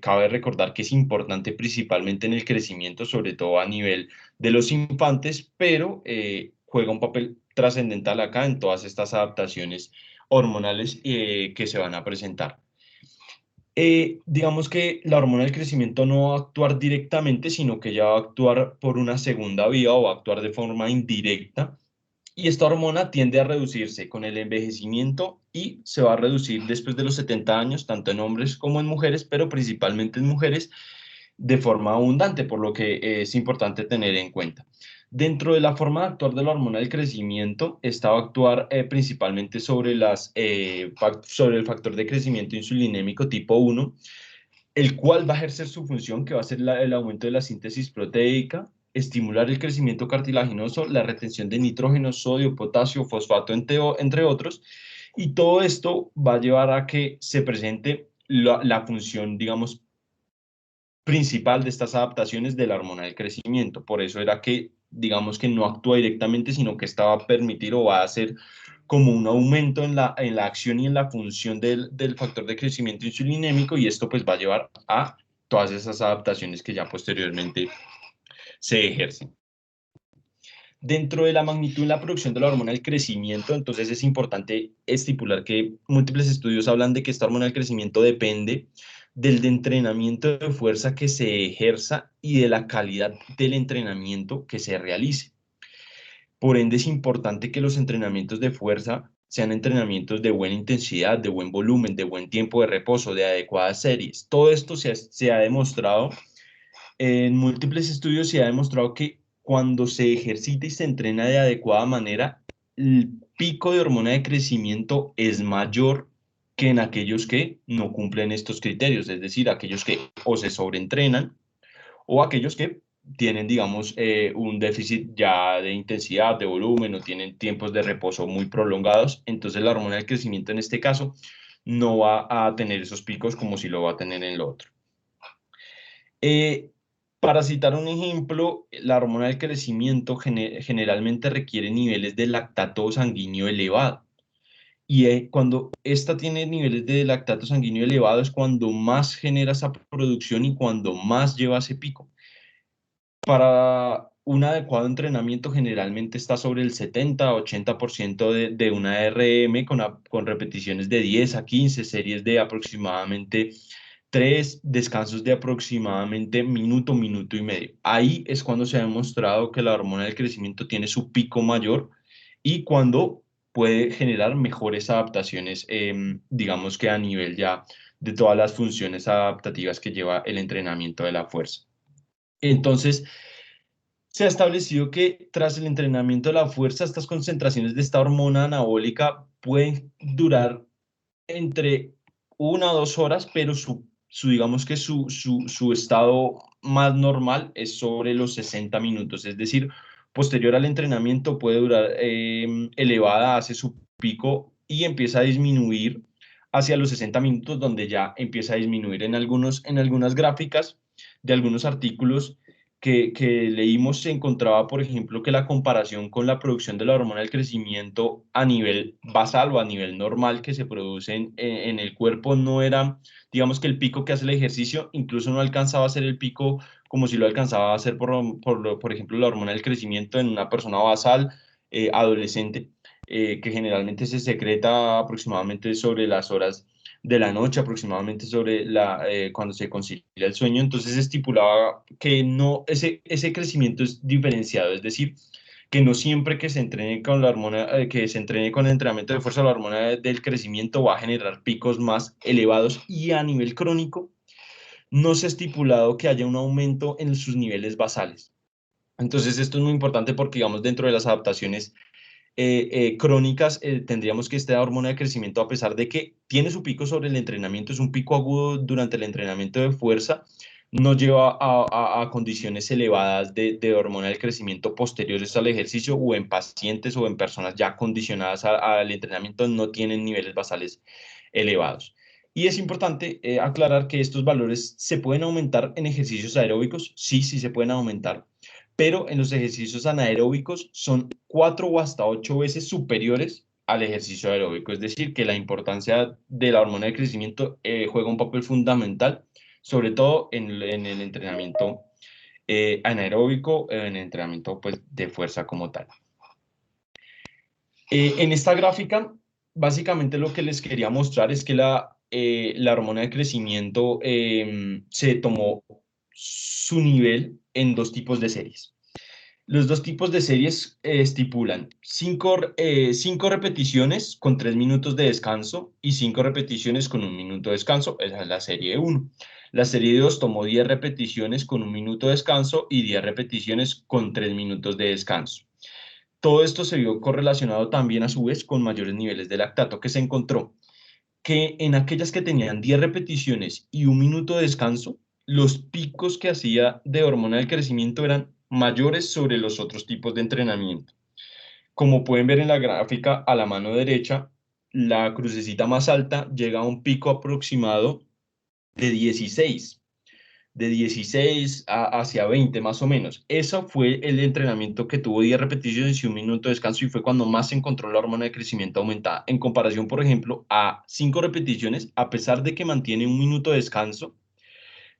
cabe recordar que es importante principalmente en el crecimiento, sobre todo a nivel de los infantes, pero juega un papel trascendental acá en todas estas adaptaciones hormonales que se van a presentar. Digamos que la hormona del crecimiento no va a actuar directamente, sino que ya va a actuar por una segunda vía o va a actuar de forma indirecta. Y esta hormona tiende a reducirse con el envejecimiento y se va a reducir después de los 70 años, tanto en hombres como en mujeres, pero principalmente en mujeres de forma abundante, por lo que es importante tener en cuenta. Dentro de la forma de actuar de la hormona del crecimiento, esta va a actuar principalmente sobre el factor de crecimiento insulinémico tipo 1, el cual va a ejercer su función, que va a ser el aumento de la síntesis proteica, estimular el crecimiento cartilaginoso, la retención de nitrógeno, sodio, potasio, fosfato, entre otros, y todo esto va a llevar a que se presente la función, digamos, principal de estas adaptaciones de la hormona del crecimiento. Por eso era que, digamos que no actúa directamente, sino que esta va a permitir o va a hacer como un aumento en la acción y en la función del factor de crecimiento insulinémico, y esto pues va a llevar a todas esas adaptaciones que ya posteriormente se ejercen. Dentro de la magnitud en la producción de la hormona del crecimiento, entonces es importante estipular que múltiples estudios hablan de que esta hormona del crecimiento depende del entrenamiento de fuerza que se ejerza y de la calidad del entrenamiento que se realice. Por ende, es importante que los entrenamientos de fuerza sean entrenamientos de buena intensidad, de buen volumen, de buen tiempo de reposo, de adecuadas series. Todo esto se ha demostrado en múltiples estudios, se ha demostrado que cuando se ejercita y se entrena de adecuada manera, el pico de hormona de crecimiento es mayor que en aquellos que no cumplen estos criterios, es decir, aquellos que o se sobreentrenan o aquellos que tienen, digamos, un déficit ya de intensidad, de volumen, o tienen tiempos de reposo muy prolongados. Entonces la hormona del crecimiento en este caso no va a tener esos picos como si lo va a tener en lo otro. Para citar un ejemplo, la hormona del crecimiento generalmente requiere niveles de lactato sanguíneo elevado. Y cuando esta tiene niveles de lactato sanguíneo elevado es cuando más genera esa producción y cuando más lleva ese pico. Para un adecuado entrenamiento generalmente está sobre el 70-80% de una RM con repeticiones de 10 a 15, series de aproximadamente 3, descansos de aproximadamente minuto, minuto y medio. Ahí es cuando se ha demostrado que la hormona del crecimiento tiene su pico mayor y cuando puede generar mejores adaptaciones, digamos que a nivel ya de todas las funciones adaptativas que lleva el entrenamiento de la fuerza. Entonces, se ha establecido que tras el entrenamiento de la fuerza, estas concentraciones de esta hormona anabólica pueden durar entre 1 o 2 horas, pero digamos que su estado más normal es sobre los 60 minutos, es decir, posterior al entrenamiento puede durar elevada, hace su pico y empieza a disminuir hacia los 60 minutos, donde ya empieza a disminuir en algunas gráficas de algunos artículos que leímos. Se encontraba, por ejemplo, que la comparación con la producción de la hormona del crecimiento a nivel basal o a nivel normal que se produce en el cuerpo no era, digamos que el pico que hace el ejercicio incluso no alcanzaba a ser el pico como si lo alcanzaba a hacer, por ejemplo, la hormona del crecimiento en una persona basal adolescente, que generalmente se secreta aproximadamente sobre las horas de la noche, aproximadamente sobre cuando se concilia el sueño. Entonces estipulaba que no, ese crecimiento es diferenciado, es decir, que no siempre que se entrene con la hormona, que se entrene con el entrenamiento de fuerza, la hormona del crecimiento va a generar picos más elevados, y a nivel crónico no se ha estipulado que haya un aumento en sus niveles basales. Entonces esto es muy importante porque, digamos, dentro de las adaptaciones crónicas, tendríamos que esta hormona de crecimiento, a pesar de que tiene su pico sobre el entrenamiento, es un pico agudo durante el entrenamiento de fuerza, no lleva a condiciones elevadas de hormona del crecimiento posteriores al ejercicio, o en pacientes o en personas ya condicionadas al entrenamiento no tienen niveles basales elevados. Y es importante aclarar que estos valores se pueden aumentar en ejercicios aeróbicos, sí, sí se pueden aumentar, pero en los ejercicios anaeróbicos son 4 o hasta 8 veces superiores al ejercicio aeróbico. Es decir, que la importancia de la hormona de crecimiento juega un papel fundamental, sobre todo en el entrenamiento anaeróbico, en el entrenamiento pues, de fuerza como tal. En esta gráfica, básicamente lo que les quería mostrar es que la hormona de crecimiento se tomó su nivel en 2 tipos de series. Los 2 tipos de series estipulan 5 repeticiones con 3 minutos de descanso y 5 repeticiones con 1 minuto de descanso. Esa es la serie 1. La serie 2 tomó 10 repeticiones con 1 minuto de descanso y 10 repeticiones con 3 minutos de descanso. Todo esto se vio correlacionado también a su vez con mayores niveles de lactato, que se encontró que en aquellas que tenían 10 repeticiones y 1 minuto de descanso, los picos que hacía de hormona del crecimiento eran mayores sobre los otros tipos de entrenamiento. Como pueden ver en la gráfica a la mano derecha, la crucecita más alta llega a un pico aproximado de 16 hacia 20 más o menos. Eso fue el entrenamiento que tuvo 10 repeticiones y 1 minuto de descanso, y fue cuando más se encontró la hormona de crecimiento aumentada. En comparación, por ejemplo, a 5 repeticiones, a pesar de que mantiene 1 minuto de descanso,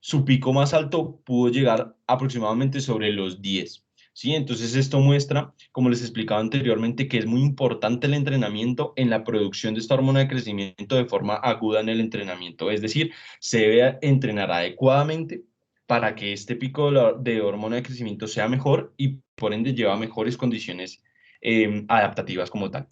su pico más alto pudo llegar aproximadamente sobre los 10. ¿Sí? Entonces esto muestra, como les explicaba anteriormente, que es muy importante el entrenamiento en la producción de esta hormona de crecimiento de forma aguda en el entrenamiento. Es decir, se debe entrenar adecuadamente para que este pico de hormona de crecimiento sea mejor y por ende lleva mejores condiciones adaptativas como tal.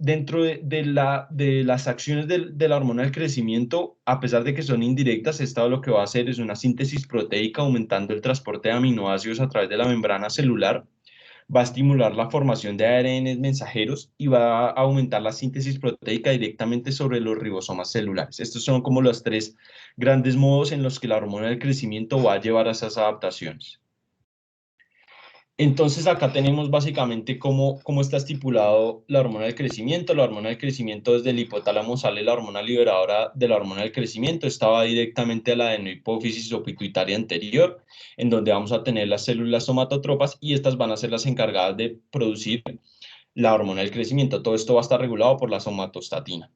Dentro de las acciones de la hormona del crecimiento, a pesar de que son indirectas, esta lo que va a hacer es una síntesis proteica, aumentando el transporte de aminoácidos a través de la membrana celular, va a estimular la formación de ARN mensajeros y va a aumentar la síntesis proteica directamente sobre los ribosomas celulares. Estos son como los 3 grandes modos en los que la hormona del crecimiento va a llevar a esas adaptaciones. Entonces acá tenemos básicamente cómo está estipulado la hormona del crecimiento. La hormona del crecimiento, desde el hipotálamo sale la hormona liberadora de la hormona del crecimiento. Esta va directamente a la adenohipófisis o pituitaria anterior, en donde vamos a tener las células somatotropas, y estas van a ser las encargadas de producir la hormona del crecimiento. Todo esto va a estar regulado por la somatostatina.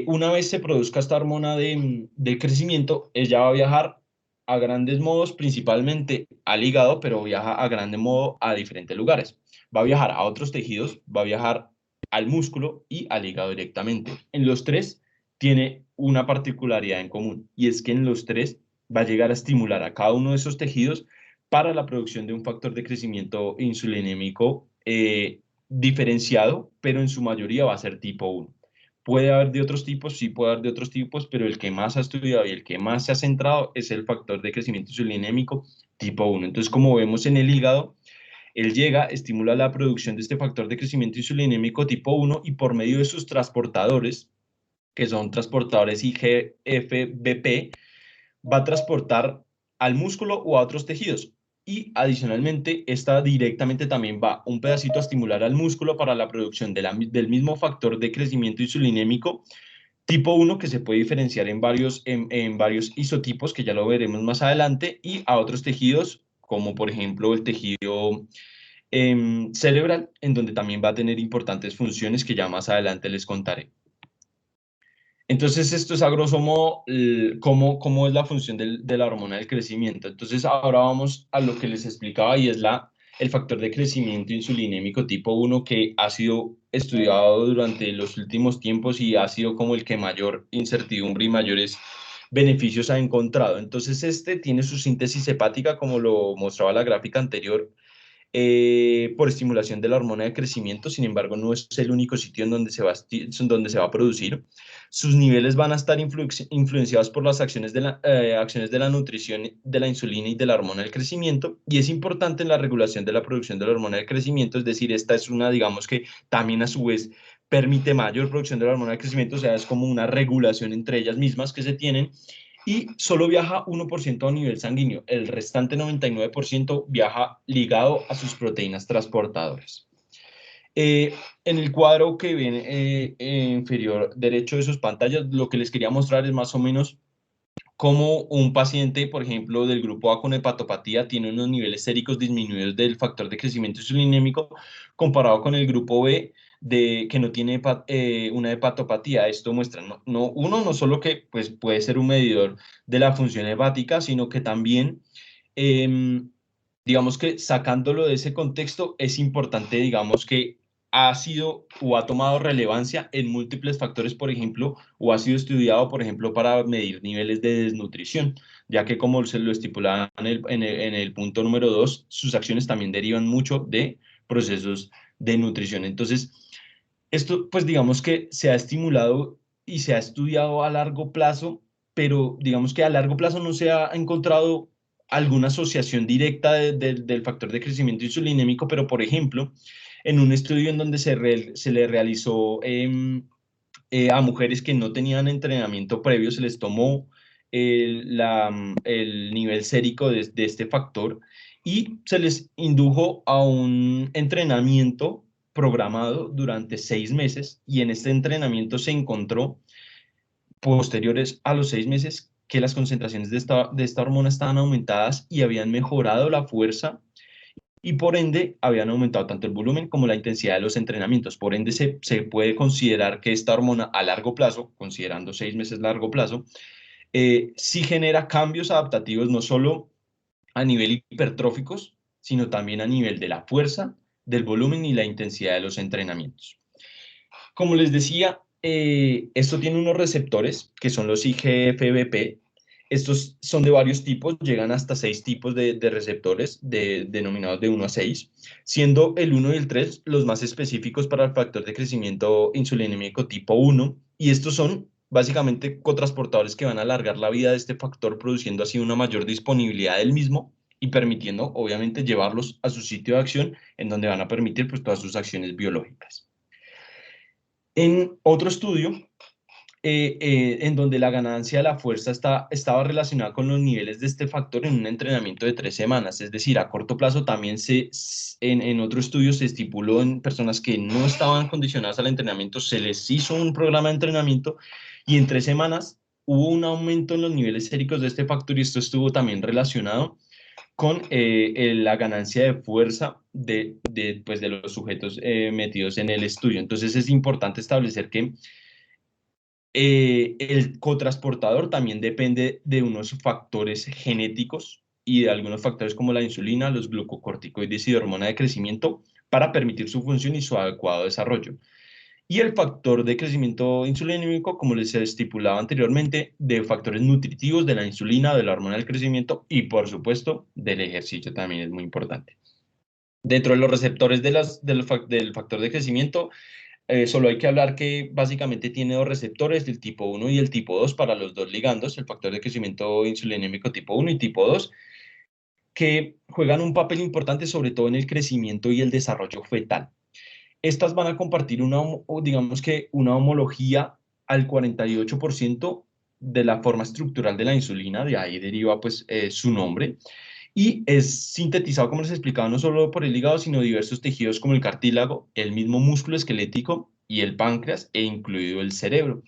Una vez se produzca esta hormona del crecimiento, ella va a viajar a grandes modos, principalmente al hígado, pero viaja a grande modo a diferentes lugares. Va a viajar a otros tejidos, va a viajar al músculo y al hígado directamente. En los 3 tiene una particularidad en común, y es que en los 3 va a llegar a estimular a cada uno de esos tejidos para la producción de un factor de crecimiento insulinémico diferenciado, pero en su mayoría va a ser tipo 1. Puede haber de otros tipos, sí puede haber de otros tipos, pero el que más ha estudiado y el que más se ha centrado es el factor de crecimiento insulinémico tipo 1. Entonces, como vemos en el hígado, él llega, estimula la producción de este factor de crecimiento insulinémico tipo 1, y por medio de sus transportadores, que son transportadores IGF-BP, va a transportar al músculo o a otros tejidos. Y adicionalmente, esta directamente también va un pedacito a estimular al músculo para la producción del mismo factor de crecimiento insulinémico tipo 1, que se puede diferenciar en varios isotipos, que ya lo veremos más adelante, y a otros tejidos, como por ejemplo el tejido cerebral, en donde también va a tener importantes funciones que ya más adelante les contaré. Entonces, esto es a grosso modo cómo es la función de la hormona del crecimiento. Entonces, ahora vamos a lo que les explicaba, y es el factor de crecimiento insulinémico tipo 1, que ha sido estudiado durante los últimos tiempos y ha sido como el que mayor incertidumbre y mayores beneficios ha encontrado. Entonces, este tiene su síntesis hepática, como lo mostraba la gráfica anterior, por estimulación de la hormona de crecimiento. Sin embargo, no es el único sitio en donde donde se va a producir. Sus niveles van a estar influenciados por las acciones acciones de la nutrición, de la insulina y de la hormona del crecimiento, y es importante en la regulación de la producción de la hormona del crecimiento, es decir, esta es una, digamos que también a su vez permite mayor producción de la hormona del crecimiento, o sea, es como una regulación entre ellas mismas que se tienen, y solo viaja 1% a nivel sanguíneo. El restante 99% viaja ligado a sus proteínas transportadoras. En el cuadro que ven inferior derecho de sus pantallas, lo que les quería mostrar es más o menos cómo un paciente, por ejemplo, del grupo A con hepatopatía tiene unos niveles séricos disminuidos del factor de crecimiento insulinémico comparado con el grupo B que no tiene una hepatopatía. Esto muestra, no solo que pues, puede ser un medidor de la función hepática, sino que también, digamos que sacándolo de ese contexto, es importante, digamos que ha sido o ha tomado relevancia en múltiples factores, por ejemplo, o ha sido estudiado, por ejemplo, para medir niveles de desnutrición, ya que como se lo estipulaba en el punto número 2, sus acciones también derivan mucho de procesos de nutrición. Entonces, esto, pues digamos que se ha estimulado y se ha estudiado a largo plazo, pero digamos que a largo plazo no se ha encontrado alguna asociación directa del factor de crecimiento insulinémico, pero por ejemplo, en un estudio en donde se le realizó a mujeres que no tenían entrenamiento previo, se les tomó el nivel sérico de este factor y se les indujo a un entrenamiento programado durante 6 meses, y en este entrenamiento se encontró, posteriores a los 6 meses, que las concentraciones de esta hormona estaban aumentadas y habían mejorado la fuerza, y por ende habían aumentado tanto el volumen como la intensidad de los entrenamientos. Por ende se puede considerar que esta hormona a largo plazo, considerando 6 meses largo plazo, sí genera cambios adaptativos no solo a nivel hipertróficos, sino también a nivel de la fuerza, del volumen y la intensidad de los entrenamientos. Como les decía, esto tiene unos receptores que son los IGF-BP. Estos son de varios tipos, llegan hasta 6 tipos de receptores denominados de 1 a 6, siendo el 1 y el 3 los más específicos para el factor de crecimiento insulinémico tipo 1, y estos son básicamente cotransportadores que van a alargar la vida de este factor, produciendo así una mayor disponibilidad del mismo y permitiendo, obviamente, llevarlos a su sitio de acción, en donde van a permitir pues, todas sus acciones biológicas. En otro estudio, en donde la ganancia de la fuerza estaba relacionada con los niveles de este factor en un entrenamiento de 3 semanas, es decir, a corto plazo también en otro estudio se estipuló en personas que no estaban condicionadas al entrenamiento, se les hizo un programa de entrenamiento y en 3 semanas hubo un aumento en los niveles séricos de este factor, y esto estuvo también relacionado con la ganancia de fuerza pues, de los sujetos metidos en el estudio. Entonces es importante establecer que el cotransportador también depende de unos factores genéticos y de algunos factores como la insulina, los glucocorticoides y la hormona de crecimiento para permitir su función y su adecuado desarrollo. Y el factor de crecimiento insulinémico, como les estipulaba anteriormente, de factores nutritivos de la insulina, de la hormona del crecimiento y, por supuesto, del ejercicio también es muy importante. Dentro de los receptores del factor de crecimiento, solo hay que hablar que básicamente tiene 2 receptores, el tipo 1 y el tipo 2 para los 2 ligandos, el factor de crecimiento insulinémico tipo 1 y tipo 2, que juegan un papel importante sobre todo en el crecimiento y el desarrollo fetal. Estas van a compartir digamos que una homología al 48% de la forma estructural de la insulina, de ahí deriva pues su nombre, y es sintetizado, como les explicaba, no solo por el hígado, sino diversos tejidos como el cartílago, el mismo músculo esquelético y el páncreas, e incluido el cerebro.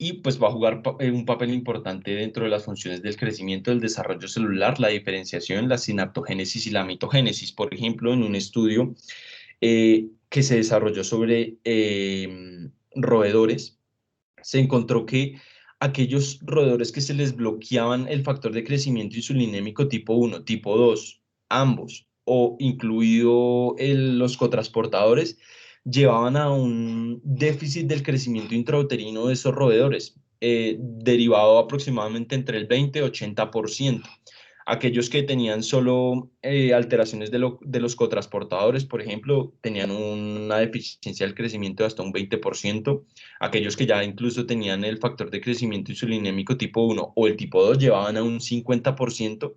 Y pues va a jugar un papel importante dentro de las funciones del crecimiento, del desarrollo celular, la diferenciación, la sinaptogénesis y la mitogénesis. Por ejemplo, en un estudio que se desarrolló sobre roedores, se encontró que aquellos roedores que se les bloqueaban el factor de crecimiento insulinémico tipo 1, tipo 2, ambos, o incluido los cotransportadores, llevaban a un déficit del crecimiento intrauterino de esos roedores, derivado aproximadamente entre el 20 y 80%. Aquellos que tenían solo alteraciones de los cotransportadores, por ejemplo, tenían una deficiencia del crecimiento de hasta un 20%. Aquellos que ya incluso tenían el factor de crecimiento insulinémico tipo 1 o el tipo 2 llevaban a un 50%.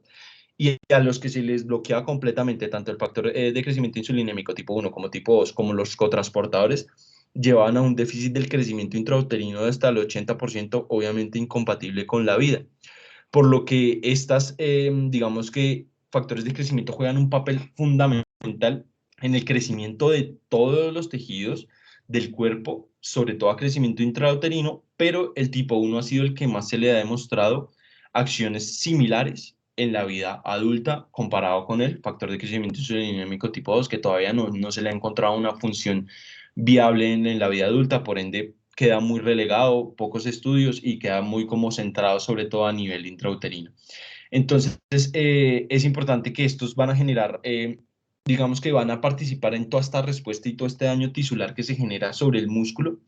Y a los que se les bloqueaba completamente tanto el factor de crecimiento insulinémico tipo 1 como tipo 2, como los cotransportadores, llevaban a un déficit del crecimiento intrauterino de hasta el 80%, obviamente incompatible con la vida. Por lo que estas, digamos que factores de crecimiento juegan un papel fundamental en el crecimiento de todos los tejidos del cuerpo, sobre todo a crecimiento intrauterino, pero el tipo 1 ha sido el que más se le ha demostrado acciones similares en la vida adulta comparado con el factor de crecimiento insulinémico tipo 2, que todavía no se le ha encontrado una función viable en la vida adulta, por ende queda muy relegado, pocos estudios y queda muy como centrado sobre todo a nivel intrauterino. Entonces, es importante que estos van a generar, digamos que van a participar en toda esta respuesta y todo este daño tisular que se genera sobre el músculo.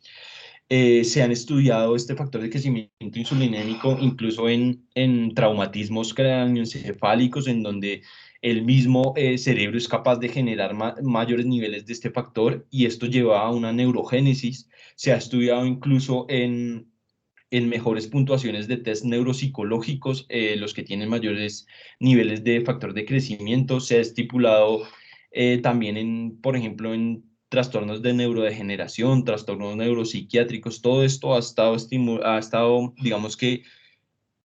Se han estudiado este factor de crecimiento insulinémico incluso en traumatismos craneoencefálicos, en donde el mismo cerebro es capaz de generar mayores niveles de este factor y esto lleva a una neurogénesis. Se ha estudiado incluso en mejores puntuaciones de test neuropsicológicos, los que tienen mayores niveles de factor de crecimiento. Se ha estipulado también, por ejemplo, en trastornos de neurodegeneración, trastornos neuropsiquiátricos. Todo esto ha estado, digamos que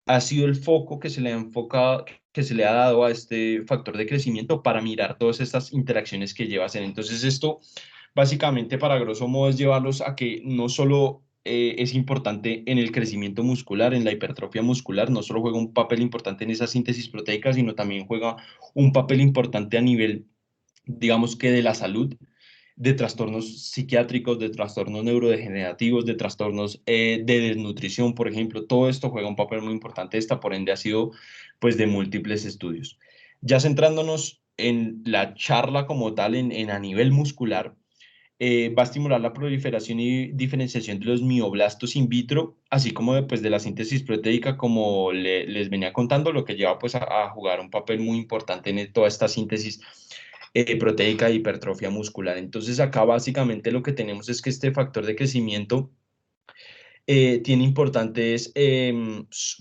ha sido el foco que se le ha enfocado, que se le ha dado a este factor de crecimiento para mirar todas estas interacciones que lleva a hacer. Entonces esto básicamente para grosso modo es llevarlos a que no solo es importante en el crecimiento muscular, en la hipertrofia muscular, no solo juega un papel importante en esa síntesis proteica, sino también juega un papel importante a nivel, digamos que de la salud, de trastornos psiquiátricos, de trastornos neurodegenerativos, de trastornos de desnutrición, por ejemplo. Todo esto juega un papel muy importante. Esta, por ende, ha sido pues de múltiples estudios. Ya centrándonos en la charla como tal, en a nivel muscular, va a estimular la proliferación y diferenciación de los mioblastos in vitro, así como de la síntesis proteica, como les venía contando, lo que lleva pues a jugar un papel muy importante en toda esta síntesis proteica de hipertrofia muscular. Entonces acá básicamente lo que tenemos es que este factor de crecimiento tiene importantes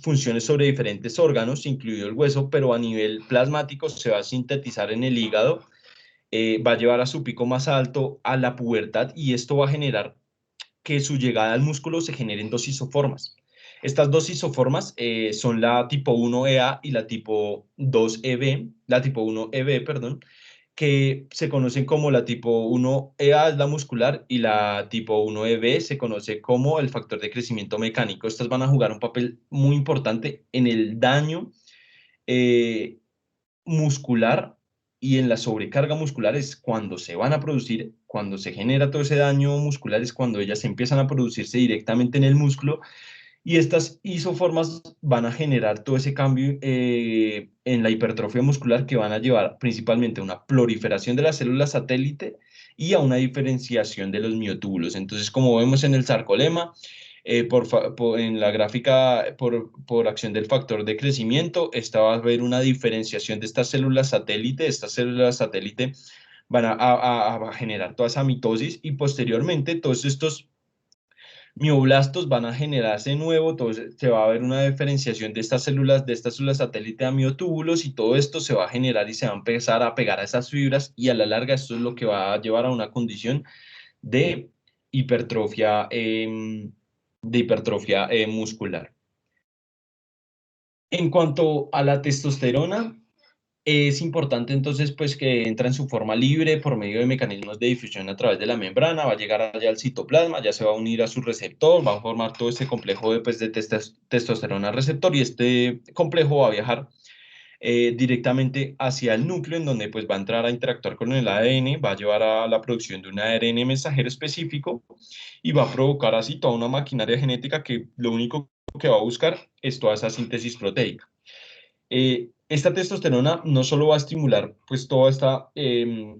funciones sobre diferentes órganos, incluido el hueso, pero a nivel plasmático se va a sintetizar en el hígado, va a llevar a su pico más alto a la pubertad y esto va a generar que su llegada al músculo se generen dos isoformas. Estas dos isoformas son la tipo 1EA y la tipo 2EB, la tipo 1EB, perdón, que se conocen como la tipo 1EA es la muscular y la tipo 1EB se conoce como el factor de crecimiento mecánico. Estas van a jugar un papel muy importante en el daño muscular y en la sobrecarga muscular es cuando se van a producir, cuando se genera todo ese daño muscular es cuando ellas empiezan a producirse directamente en el músculo y estas isoformas van a generar todo ese cambio en la hipertrofia muscular que van a llevar principalmente a una proliferación de las células satélite y a una diferenciación de los miotúbulos. Entonces, como vemos en el sarcolema, en la gráfica por acción del factor de crecimiento, esta va a haber una diferenciación de estas células satélite. Estas células satélite van a generar toda esa mitosis y posteriormente todos estos mioblastos van a generarse de nuevo, entonces se va a ver una diferenciación de estas células satélite a miotúbulos y todo esto se va a generar y se va a empezar a pegar a esas fibras y a la larga esto es lo que va a llevar a una condición de hipertrofia, muscular. En cuanto a la testosterona, es importante entonces pues que entra en su forma libre por medio de mecanismos de difusión a través de la membrana, va a llegar allá al citoplasma, ya se va a unir a su receptor, va a formar todo ese complejo de testosterona receptor y este complejo va a viajar directamente hacia el núcleo en donde pues va a entrar a interactuar con el ADN, va a llevar a la producción de un ARN mensajero específico y va a provocar así toda una maquinaria genética que lo único que va a buscar es toda esa síntesis proteica. Esta testosterona no solo va a estimular pues toda esta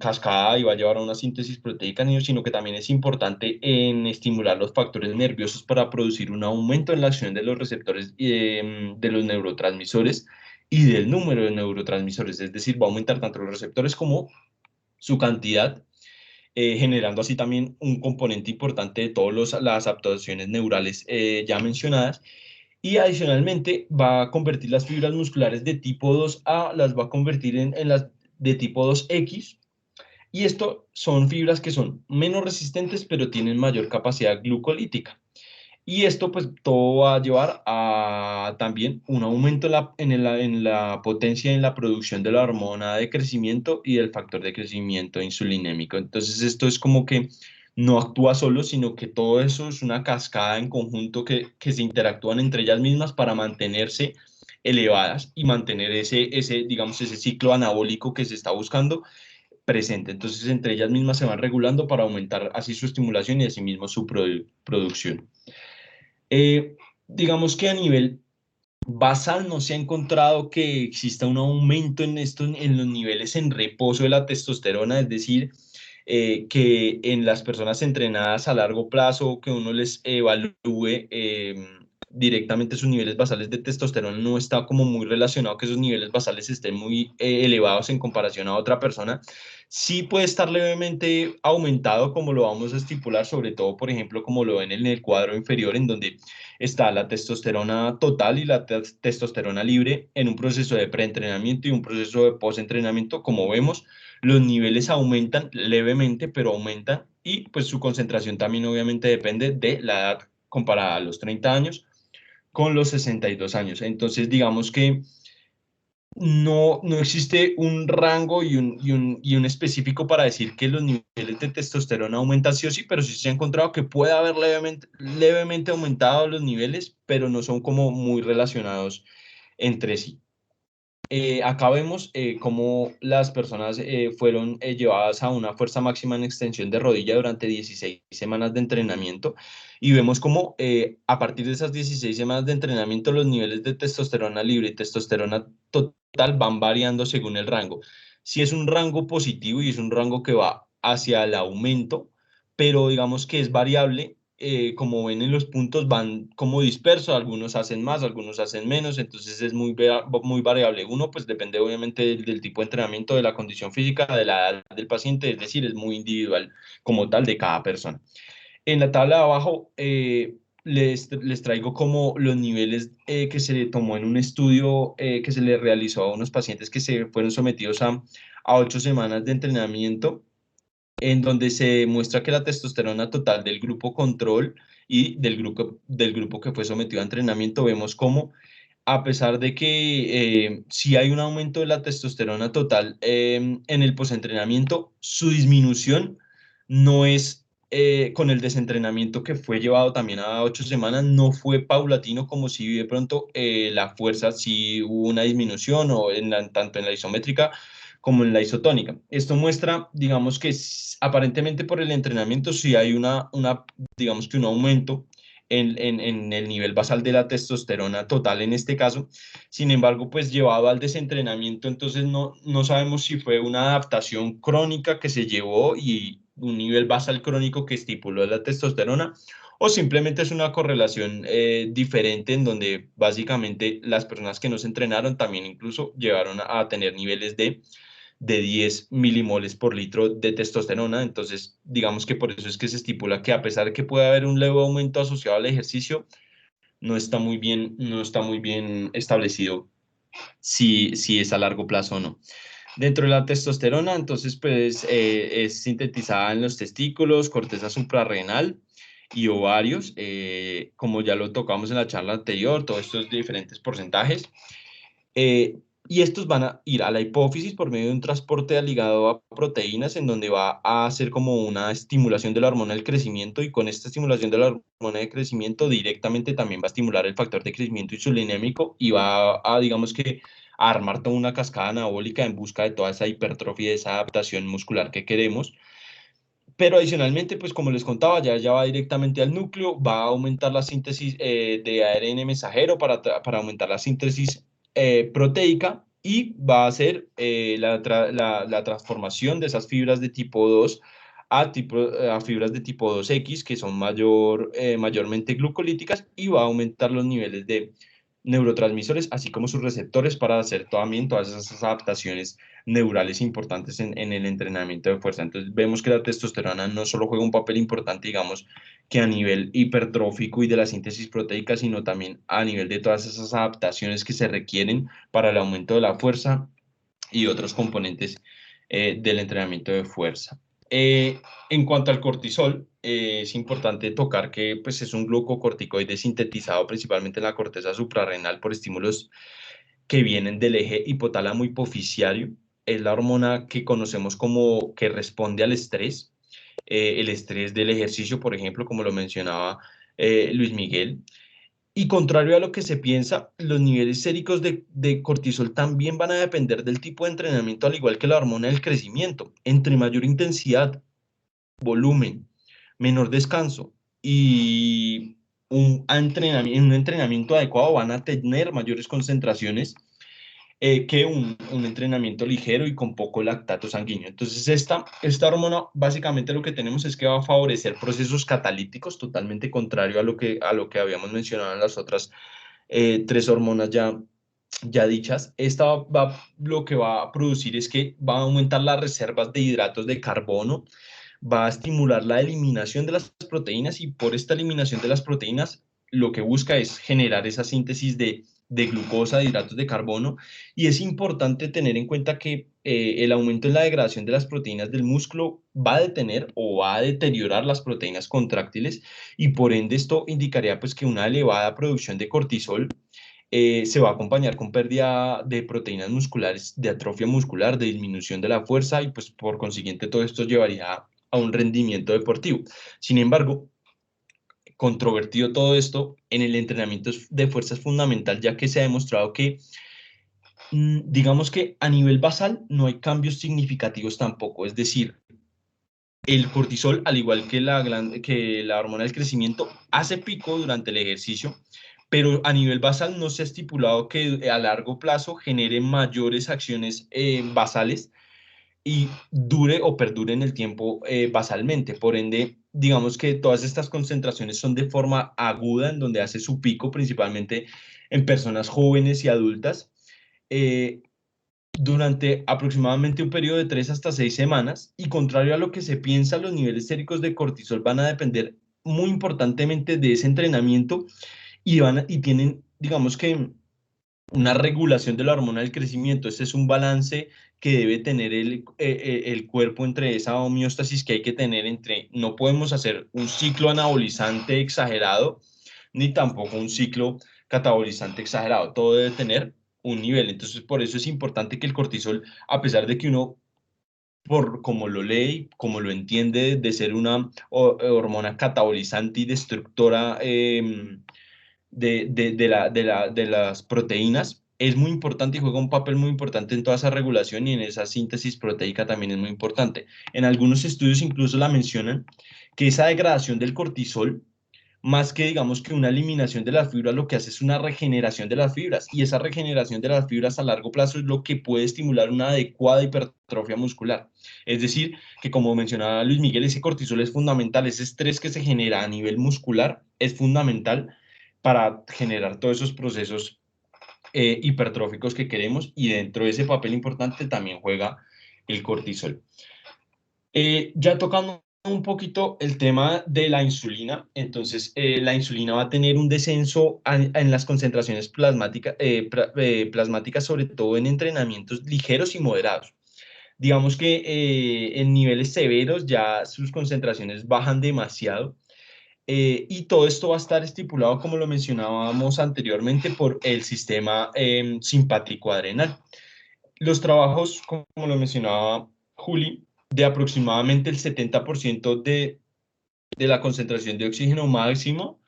cascada y va a llevar a una síntesis proteica, sino que también es importante en estimular los factores nerviosos para producir un aumento en la acción de los receptores de los neurotransmisores y del número de neurotransmisores, es decir, va a aumentar tanto los receptores como su cantidad, generando así también un componente importante de todas las adaptaciones neurales ya mencionadas. Y adicionalmente va a convertir las fibras musculares de tipo 2A, las va a convertir en las de tipo 2X. Y esto son fibras que son menos resistentes, pero tienen mayor capacidad glucolítica. Y esto pues todo va a llevar a también un aumento en la potencia en la producción de la hormona de crecimiento y del factor de crecimiento insulinémico. Entonces esto es como que no actúa solo, sino que todo eso es una cascada en conjunto que se interactúan entre ellas mismas para mantenerse elevadas y mantener digamos, ese ciclo anabólico que se está buscando presente. Entonces entre ellas mismas se van regulando para aumentar así su estimulación y asimismo su producción. Digamos que a nivel basal no se ha encontrado que exista un aumento en los niveles en reposo de la testosterona, es decir, que en las personas entrenadas a largo plazo, que uno les evalúe directamente sus niveles basales de testosterona, no está como muy relacionado que esos niveles basales estén muy elevados en comparación a otra persona. Sí puede estar levemente aumentado, como lo vamos a estipular, sobre todo, por ejemplo, como lo ven en el cuadro inferior, en donde está la testosterona total y la testosterona libre en un proceso de preentrenamiento y un proceso de postentrenamiento. Como vemos, los niveles aumentan levemente, pero aumentan, y pues su concentración también obviamente depende de la edad comparada a los 30 años con los 62 años. Entonces, digamos que no existe un rango y un específico para decir que los niveles de testosterona aumentan sí o sí, pero sí se ha encontrado que puede haber levemente aumentado los niveles, pero no son como muy relacionados entre sí. Acá vemos cómo las personas fueron llevadas a una fuerza máxima en extensión de rodilla durante 16 semanas de entrenamiento, y vemos cómo a partir de esas 16 semanas de entrenamiento los niveles de testosterona libre y testosterona total van variando según el rango. Si es un rango positivo y es un rango que va hacia el aumento, pero digamos que es variable. Como ven en los puntos van como dispersos, algunos hacen más, algunos hacen menos, entonces es muy variable. Uno pues depende obviamente del tipo de entrenamiento, de la condición física, de la edad del paciente, es decir, es muy individual como tal de cada persona. En la tabla de abajo les traigo como los niveles que se le tomó en un estudio que se le realizó a unos pacientes que se fueron sometidos a 8 semanas de entrenamiento, en donde se muestra que la testosterona total del grupo control y del grupo que fue sometido a entrenamiento, vemos cómo, a pesar de que sí hay un aumento de la testosterona total en el postentrenamiento, su disminución no es con el desentrenamiento, que fue llevado también a 8 semanas, no fue paulatino, como si de pronto la fuerza sí hubo una disminución, o tanto en la isométrica como en la isotónica. Esto muestra, digamos que aparentemente por el entrenamiento sí hay digamos que un aumento en el nivel basal de la testosterona total en este caso. Sin embargo, pues llevado al desentrenamiento, entonces no sabemos si fue una adaptación crónica que se llevó y un nivel basal crónico que estipuló la testosterona, o simplemente es una correlación diferente, en donde básicamente las personas que no se entrenaron también incluso llegaron a tener niveles de 10 milimoles por litro de testosterona. Entonces, digamos que por eso es que se estipula que, a pesar de que puede haber un leve aumento asociado al ejercicio, no está muy bien establecido si es a largo plazo o no. Dentro de la testosterona, entonces, pues es sintetizada en los testículos, corteza suprarrenal y ovarios, como ya lo tocamos en la charla anterior, todos estos diferentes porcentajes. Eh, y estos van a ir a la hipófisis por medio de un transporte ligado a proteínas, en donde va a hacer como una estimulación de la hormona del crecimiento, y con esta estimulación de la hormona de crecimiento directamente también va a estimular el factor de crecimiento insulinémico, y va a, digamos que, a armar toda una cascada anabólica en busca de toda esa hipertrofia, de esa adaptación muscular que queremos. Pero adicionalmente, pues como les contaba, ya va directamente al núcleo, va a aumentar la síntesis de ARN mensajero para aumentar la síntesis proteica, y va a hacer la transformación de esas fibras de tipo 2 a fibras de tipo 2X, que son mayormente glucolíticas, y va a aumentar los niveles neurotransmisores, así como sus receptores para hacer también todas esas adaptaciones neurales importantes en el entrenamiento de fuerza. Entonces vemos que la testosterona no solo juega un papel importante, digamos, que a nivel hipertrófico y de la síntesis proteica, sino también a nivel de todas esas adaptaciones que se requieren para el aumento de la fuerza y otros componentes del entrenamiento de fuerza. En cuanto al cortisol, es importante tocar que pues, es un glucocorticoide sintetizado principalmente en la corteza suprarrenal por estímulos que vienen del eje hipotálamo hipoficiario. Es la hormona que conocemos como que responde al estrés, el estrés del ejercicio, por ejemplo, como lo mencionaba Luis Miguel. Y contrario a lo que se piensa, los niveles séricos de cortisol también van a depender del tipo de entrenamiento, al igual que la hormona del crecimiento. Entre mayor intensidad, volumen, menor descanso y un entrenamiento adecuado van a tener mayores concentraciones que un entrenamiento ligero y con poco lactato sanguíneo. Entonces, esta hormona básicamente lo que tenemos es que va a favorecer procesos catalíticos, totalmente contrario a lo que habíamos mencionado en las otras 3 hormonas ya dichas. Lo que va a producir es que va a aumentar las reservas de hidratos de carbono, va a estimular la eliminación de las proteínas y por esta eliminación de las proteínas lo que busca es generar esa síntesis de glucosa, de hidratos de carbono, y es importante tener en cuenta que el aumento en la degradación de las proteínas del músculo va a detener o va a deteriorar las proteínas contráctiles y por ende esto indicaría pues que una elevada producción de cortisol se va a acompañar con pérdida de proteínas musculares, de atrofia muscular, de disminución de la fuerza y pues por consiguiente todo esto llevaría a un rendimiento deportivo. Sin embargo, controvertido todo esto, en el entrenamiento de fuerza es fundamental, ya que se ha demostrado que, digamos que a nivel basal no hay cambios significativos tampoco, es decir, el cortisol, al igual que la hormona del crecimiento, hace pico durante el ejercicio, pero a nivel basal no se ha estipulado que a largo plazo genere mayores acciones basales y dure o perdure en el tiempo basalmente. Por ende, digamos que todas estas concentraciones son de forma aguda, en donde hace su pico principalmente en personas jóvenes y adultas, durante aproximadamente un periodo de 3 hasta 6 semanas, y contrario a lo que se piensa, los niveles séricos de cortisol van a depender muy importantemente de ese entrenamiento y tienen, digamos que, una regulación de la hormona del crecimiento. Este es un balance que debe tener el cuerpo entre esa homeostasis que hay que tener entre, no podemos hacer un ciclo anabolizante exagerado, ni tampoco un ciclo catabolizante exagerado. Todo debe tener un nivel. Entonces, por eso es importante que el cortisol, a pesar de que uno, por como lo lee, como lo entiende, de ser una hormona catabolizante y destructora de las proteínas, es muy importante y juega un papel muy importante en toda esa regulación y en esa síntesis proteica también es muy importante. En algunos estudios incluso la mencionan que esa degradación del cortisol, más que digamos que una eliminación de las fibras, lo que hace es una regeneración de las fibras, y esa regeneración de las fibras a largo plazo es lo que puede estimular una adecuada hipertrofia muscular. Es decir, que como mencionaba Luis Miguel, ese cortisol es fundamental, ese estrés que se genera a nivel muscular es fundamental para generar todos esos procesos hipertróficos que queremos, y dentro de ese papel importante también juega el cortisol. Ya tocando un poquito el tema de la insulina, entonces la insulina va a tener un descenso en las concentraciones plasmáticas, sobre todo en entrenamientos ligeros y moderados. Digamos que en niveles severos ya sus concentraciones bajan demasiado. Y todo esto va a estar estipulado, como lo mencionábamos anteriormente, por el sistema simpático adrenal. Los trabajos, como lo mencionaba Juli, de aproximadamente el 70% de la concentración de oxígeno máximo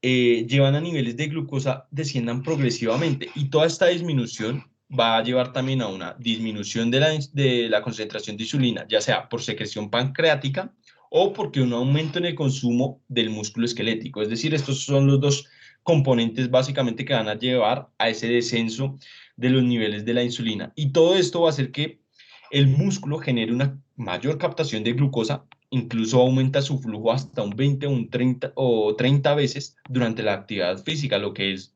llevan a niveles de glucosa desciendan progresivamente, y toda esta disminución va a llevar también a una disminución de la concentración de insulina, ya sea por secreción pancreática o porque un aumento en el consumo del músculo esquelético. Es decir, estos son los dos componentes básicamente que van a llevar a ese descenso de los niveles de la insulina. Y todo esto va a hacer que el músculo genere una mayor captación de glucosa, incluso aumenta su flujo hasta un 20 o 30 veces durante la actividad física, lo que es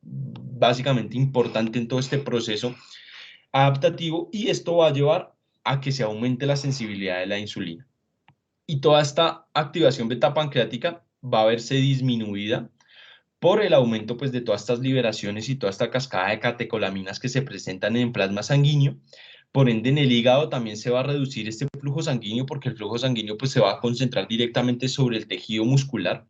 básicamente importante en todo este proceso adaptativo, y esto va a llevar a que se aumente la sensibilidad de la insulina. Y toda esta activación beta pancreática va a verse disminuida por el aumento pues, de todas estas liberaciones y toda esta cascada de catecolaminas que se presentan en el plasma sanguíneo. Por ende, en el hígado también se va a reducir este flujo sanguíneo, porque el flujo sanguíneo pues, se va a concentrar directamente sobre el tejido muscular.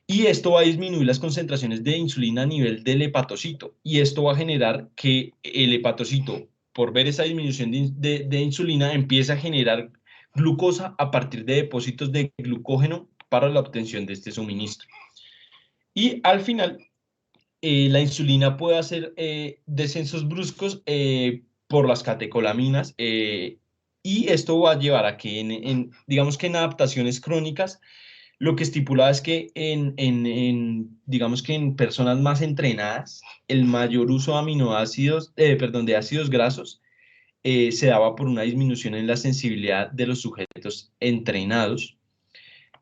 Y esto va a disminuir las concentraciones de insulina a nivel del hepatocito. Y esto va a generar que el hepatocito, por ver esa disminución de insulina, empiece a generar glucosa a partir de depósitos de glucógeno para la obtención de este suministro. Y al final, la insulina puede hacer descensos bruscos por las catecolaminas, y esto va a llevar a que, digamos que en adaptaciones crónicas, lo que estipulaba es que digamos que en personas más entrenadas, el mayor uso de aminoácidos, de ácidos grasos, se daba por una disminución en la sensibilidad de los sujetos entrenados.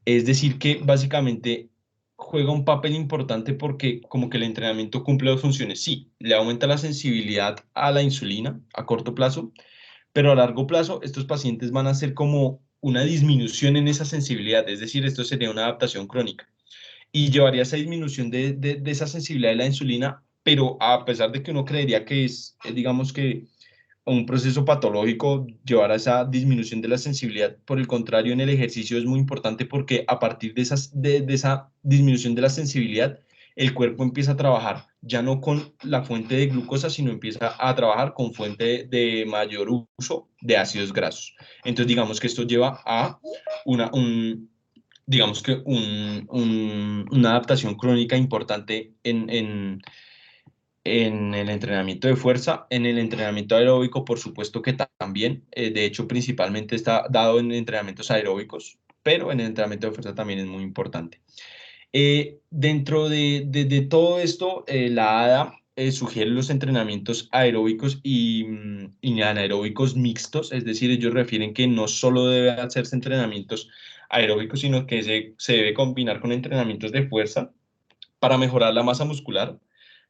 Es decir, que básicamente juega un papel importante porque como que el entrenamiento cumple dos funciones. Sí, le aumenta la sensibilidad a la insulina a corto plazo, pero a largo plazo estos pacientes van a hacer como una disminución en esa sensibilidad, es decir, esto sería una adaptación crónica y llevaría a esa disminución de esa sensibilidad de la insulina, pero a pesar de que uno creería que es, digamos que un proceso patológico llevar a esa disminución de la sensibilidad. Por el contrario, en el ejercicio es muy importante porque a partir de esa disminución de la sensibilidad, el cuerpo empieza a trabajar ya no con la fuente de glucosa, sino empieza a trabajar con fuente de mayor uso de ácidos grasos. Entonces, digamos que esto lleva a una adaptación crónica importante en el entrenamiento de fuerza. En el entrenamiento aeróbico, por supuesto que también, de hecho, principalmente está dado en entrenamientos aeróbicos, pero en el entrenamiento de fuerza también es muy importante. Dentro de todo esto, la ADA sugiere los entrenamientos aeróbicos y anaeróbicos mixtos, es decir, ellos refieren que no solo debe hacerse entrenamientos aeróbicos, sino que se debe combinar con entrenamientos de fuerza para mejorar la masa muscular,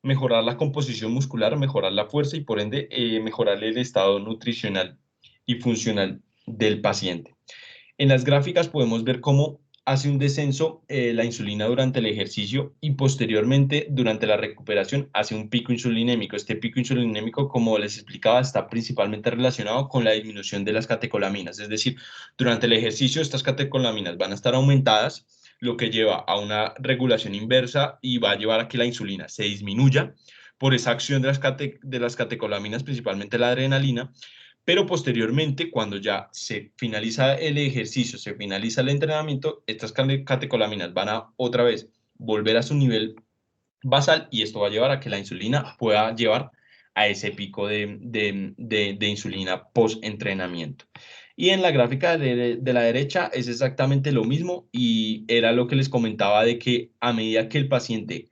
mejorar la composición muscular, mejorar la fuerza y por ende mejorar el estado nutricional y funcional del paciente. En las gráficas podemos ver cómo hace un descenso la insulina durante el ejercicio y posteriormente durante la recuperación hace un pico insulinémico. Este pico insulinémico, como les explicaba, está principalmente relacionado con la disminución de las catecolaminas, es decir, durante el ejercicio estas catecolaminas van a estar aumentadas, lo que lleva a una regulación inversa y va a llevar a que la insulina se disminuya por esa acción de las catecolaminas, principalmente la adrenalina, pero posteriormente, cuando ya se finaliza el ejercicio, se finaliza el entrenamiento, estas catecolaminas van a otra vez volver a su nivel basal y esto va a llevar a que la insulina pueda llevar a ese pico de insulina post-entrenamiento. Y en la gráfica de la derecha es exactamente lo mismo y era lo que les comentaba de que a medida que el paciente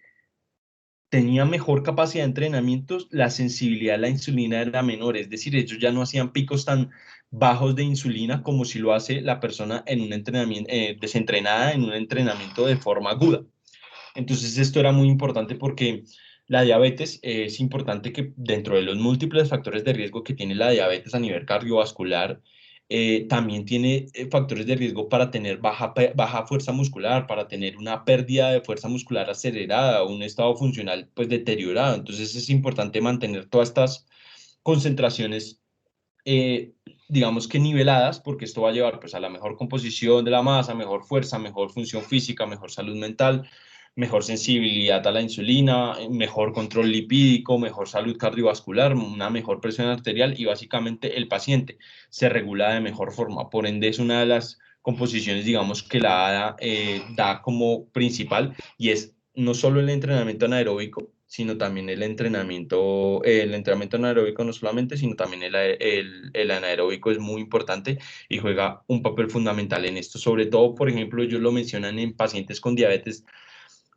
tenía mejor capacidad de entrenamientos, la sensibilidad a la insulina era menor, es decir, ellos ya no hacían picos tan bajos de insulina como si lo hace la persona en un entrenamiento desentrenada en un entrenamiento de forma aguda. Entonces esto era muy importante porque la diabetes es importante que dentro de los múltiples factores de riesgo que tiene la diabetes a nivel cardiovascular, también tiene factores de riesgo para tener baja fuerza muscular, para tener una pérdida de fuerza muscular acelerada, un estado funcional pues deteriorado. Entonces es importante mantener todas estas concentraciones digamos que niveladas, porque esto va a llevar pues a la mejor composición de la masa, mejor fuerza, mejor función física, mejor salud mental, mejor sensibilidad a la insulina, mejor control lipídico, mejor salud cardiovascular, una mejor presión arterial y básicamente el paciente se regula de mejor forma. Por ende es una de las composiciones, digamos, que la ADA da como principal y es no solo el entrenamiento anaeróbico, sino también el entrenamiento anaeróbico no solamente, sino también el anaeróbico es muy importante y juega un papel fundamental en esto. Sobre todo, por ejemplo, ellos lo mencionan en pacientes con diabetes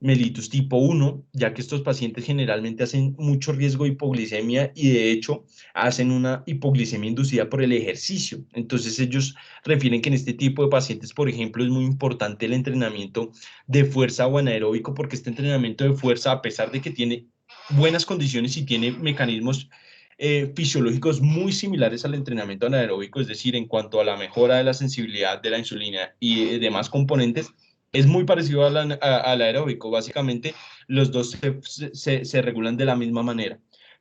mellitus tipo 1, ya que estos pacientes generalmente hacen mucho riesgo de hipoglicemia y de hecho hacen una hipoglicemia inducida por el ejercicio. Entonces ellos refieren que en este tipo de pacientes, por ejemplo, es muy importante el entrenamiento de fuerza o anaeróbico porque este entrenamiento de fuerza, a pesar de que tiene buenas condiciones y tiene mecanismos fisiológicos muy similares al entrenamiento anaeróbico, es decir, en cuanto a la mejora de la sensibilidad de la insulina y demás componentes, es muy parecido al aeróbico. Básicamente, los dos se regulan de la misma manera,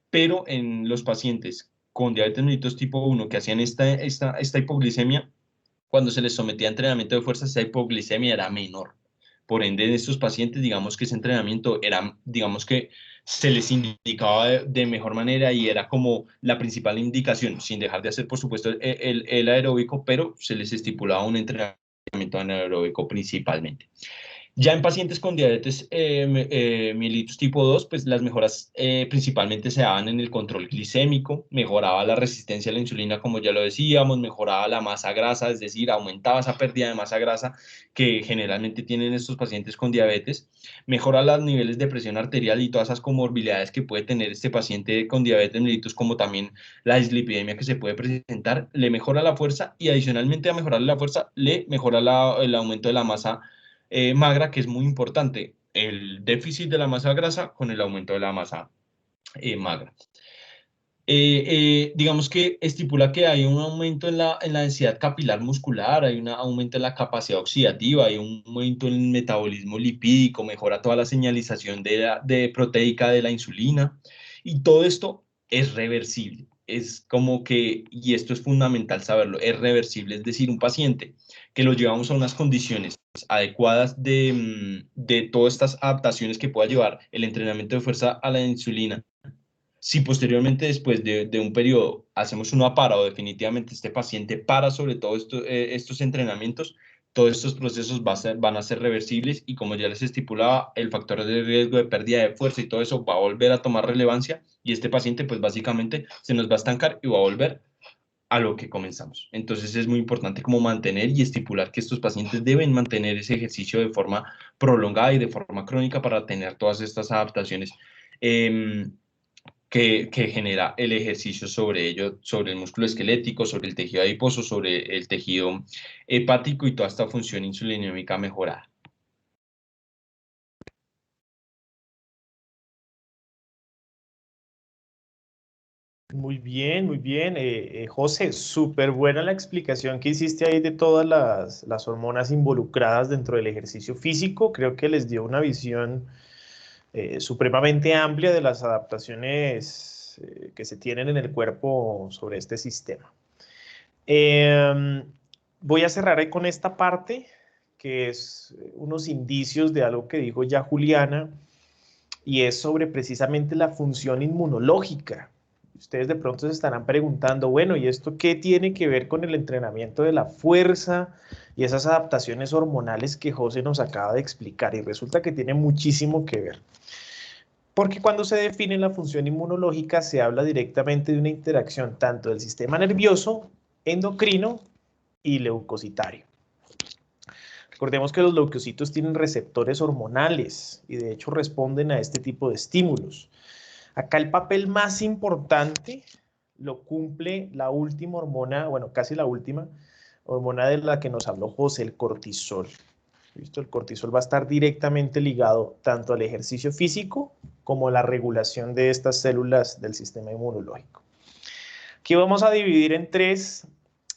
pero en los pacientes con diabetes mellitus tipo 1 que hacían esta hipoglicemia, cuando se les sometía a entrenamiento de fuerza, esa hipoglicemia era menor. Por ende, en estos pacientes, digamos que ese entrenamiento era, digamos que se les indicaba de mejor manera y era como la principal indicación, sin dejar de hacer, por supuesto, el aeróbico, pero se les estipulaba un entrenamiento anaeróbico principalmente. Ya en pacientes con diabetes mellitus tipo 2, pues las mejoras principalmente se daban en el control glicémico, mejoraba la resistencia a la insulina, como ya lo decíamos, mejoraba la masa grasa, es decir, aumentaba esa pérdida de masa grasa que generalmente tienen estos pacientes con diabetes, mejora los niveles de presión arterial y todas esas comorbilidades que puede tener este paciente con diabetes mellitus, como también la dislipidemia que se puede presentar, le mejora la fuerza y adicionalmente a mejorarle la fuerza, le mejora el aumento de la masa magra, que es muy importante, el déficit de la masa grasa con el aumento de la masa magra. Digamos que estipula que hay un aumento en la densidad capilar muscular, hay un aumento en la capacidad oxidativa, hay un aumento en el metabolismo lipídico, mejora toda la señalización de proteica de la insulina, y todo esto es reversible. Es como que, y esto es fundamental saberlo, es reversible, es decir, un paciente que lo llevamos a unas condiciones adecuadas de todas estas adaptaciones que pueda llevar el entrenamiento de fuerza a la insulina. Si posteriormente, después de un periodo, hacemos una para o definitivamente este paciente para sobre todo estos entrenamientos, todos estos procesos van a ser reversibles y, como ya les estipulaba, el factor de riesgo de pérdida de fuerza y todo eso va a volver a tomar relevancia y este paciente pues básicamente se nos va a estancar y va a volver a lo que comenzamos. Entonces es muy importante como mantener y estipular que estos pacientes deben mantener ese ejercicio de forma prolongada y de forma crónica para tener todas estas adaptaciones que genera el ejercicio sobre ello, sobre el músculo esquelético, sobre el tejido adiposo, sobre el tejido hepático y toda esta función insulinómica mejorada. Muy bien, muy bien. José, súper buena la explicación que hiciste ahí de todas las hormonas involucradas dentro del ejercicio físico. Creo que les dio una visión supremamente amplia de las adaptaciones que se tienen en el cuerpo sobre este sistema. Voy a cerrar ahí con esta parte, que es unos indicios de algo que dijo ya Juliana, y es sobre precisamente la función inmunológica. Ustedes de pronto se estarán preguntando, bueno, ¿y esto qué tiene que ver con el entrenamiento de la fuerza y esas adaptaciones hormonales que José nos acaba de explicar? Y resulta que tiene muchísimo que ver. Porque cuando se define la función inmunológica se habla directamente de una interacción tanto del sistema nervioso, endocrino y leucocitario. Recordemos que los leucocitos tienen receptores hormonales y de hecho responden a este tipo de estímulos. Acá el papel más importante lo cumple la última hormona, bueno, casi la última hormona de la que nos habló José, el cortisol. ¿Listo? El cortisol va a estar directamente ligado tanto al ejercicio físico como a la regulación de estas células del sistema inmunológico. Aquí vamos a dividir en tres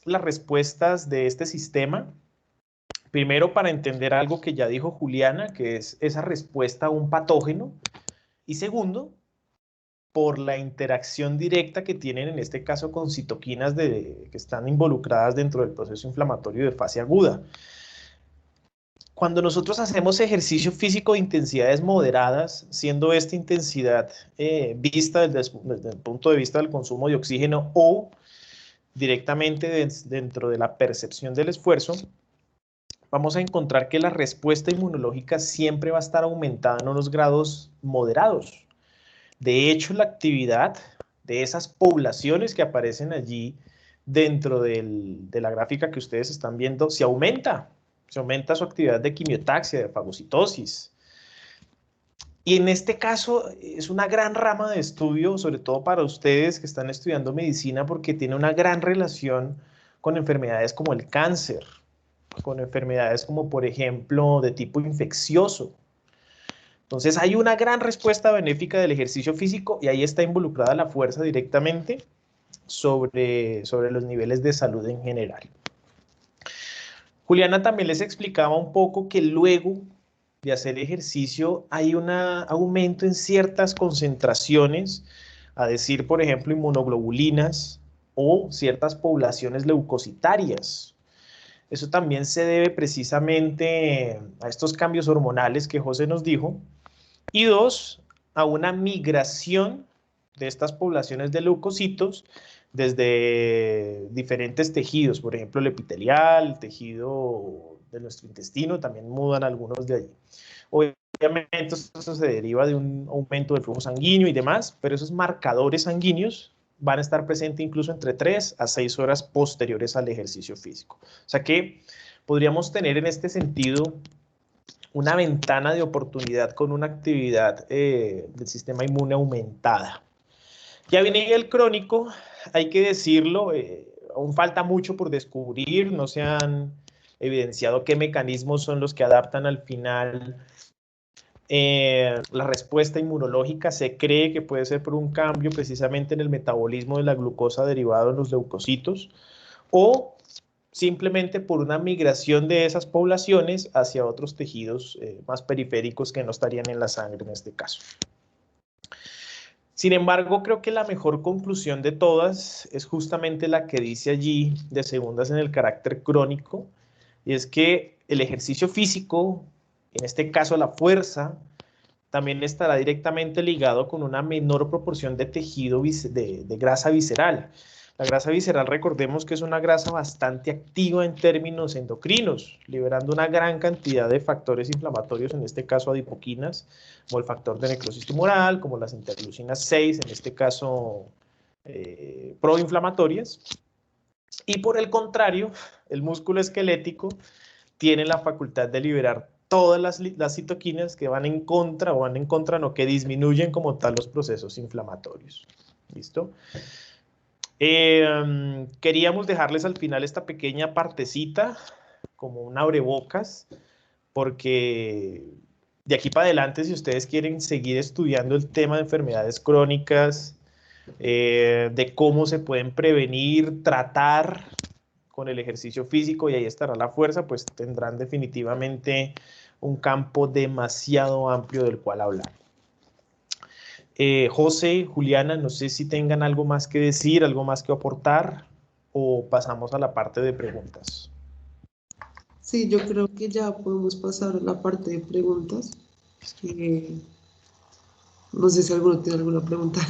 las respuestas de este sistema. Primero, para entender algo que ya dijo Juliana, que es esa respuesta a un patógeno. Y segundo, por la interacción directa que tienen en este caso con citoquinas que están involucradas dentro del proceso inflamatorio de fase aguda. Cuando nosotros hacemos ejercicio físico de intensidades moderadas, siendo esta intensidad vista desde el punto de vista del consumo de oxígeno o directamente dentro de la percepción del esfuerzo, vamos a encontrar que la respuesta inmunológica siempre va a estar aumentada en unos grados moderados. De hecho, la actividad de esas poblaciones que aparecen allí dentro de la gráfica que ustedes están viendo se aumenta su actividad de quimiotaxia, de fagocitosis. Y en este caso es una gran rama de estudio, sobre todo para ustedes que están estudiando medicina, porque tiene una gran relación con enfermedades como el cáncer, con enfermedades como por ejemplo de tipo infeccioso. Entonces hay una gran respuesta benéfica del ejercicio físico y ahí está involucrada la fuerza directamente sobre los niveles de salud en general. Juliana también les explicaba un poco que luego de hacer ejercicio hay un aumento en ciertas concentraciones, a decir, por ejemplo, inmunoglobulinas o ciertas poblaciones leucocitarias. Eso también se debe precisamente a estos cambios hormonales que José nos dijo. Y dos, a una migración de estas poblaciones de leucocitos desde diferentes tejidos, por ejemplo, el epitelial, el tejido de nuestro intestino, también mudan algunos de allí. Obviamente eso se deriva de un aumento del flujo sanguíneo y demás, pero esos marcadores sanguíneos van a estar presentes incluso entre 3 a 6 horas posteriores al ejercicio físico. O sea que podríamos tener en este sentido una ventana de oportunidad con una actividad del sistema inmune aumentada. Ya viene el crónico, hay que decirlo, aún falta mucho por descubrir, no se han evidenciado qué mecanismos son los que adaptan al final la respuesta inmunológica. Se cree que puede ser por un cambio precisamente en el metabolismo de la glucosa derivado en los leucocitos o simplemente por una migración de esas poblaciones hacia otros tejidos más periféricos que no estarían en la sangre en este caso. Sin embargo, creo que la mejor conclusión de todas es justamente la que dice allí de segundas en el carácter crónico, y es que el ejercicio físico, en este caso la fuerza, también estará directamente ligado con una menor proporción de tejido de grasa visceral. La grasa visceral, recordemos que es una grasa bastante activa en términos endocrinos, liberando una gran cantidad de factores inflamatorios, en este caso adipoquinas, como el factor de necrosis tumoral, como las interleucinas 6, en este caso proinflamatorias. Y por el contrario, el músculo esquelético tiene la facultad de liberar todas las citoquinas que van en contra, no, que disminuyen como tal los procesos inflamatorios. ¿Listo? Queríamos dejarles al final esta pequeña partecita, como un abrebocas, porque de aquí para adelante, si ustedes quieren seguir estudiando el tema de enfermedades crónicas, de cómo se pueden prevenir, tratar con el ejercicio físico, y ahí estará la fuerza, pues tendrán definitivamente un campo demasiado amplio del cual hablar. José, Juliana, no sé si tengan algo más que decir, algo más que aportar, o pasamos a la parte de preguntas. Sí, yo creo que ya podemos pasar a la parte de preguntas. No sé si alguno tiene alguna pregunta.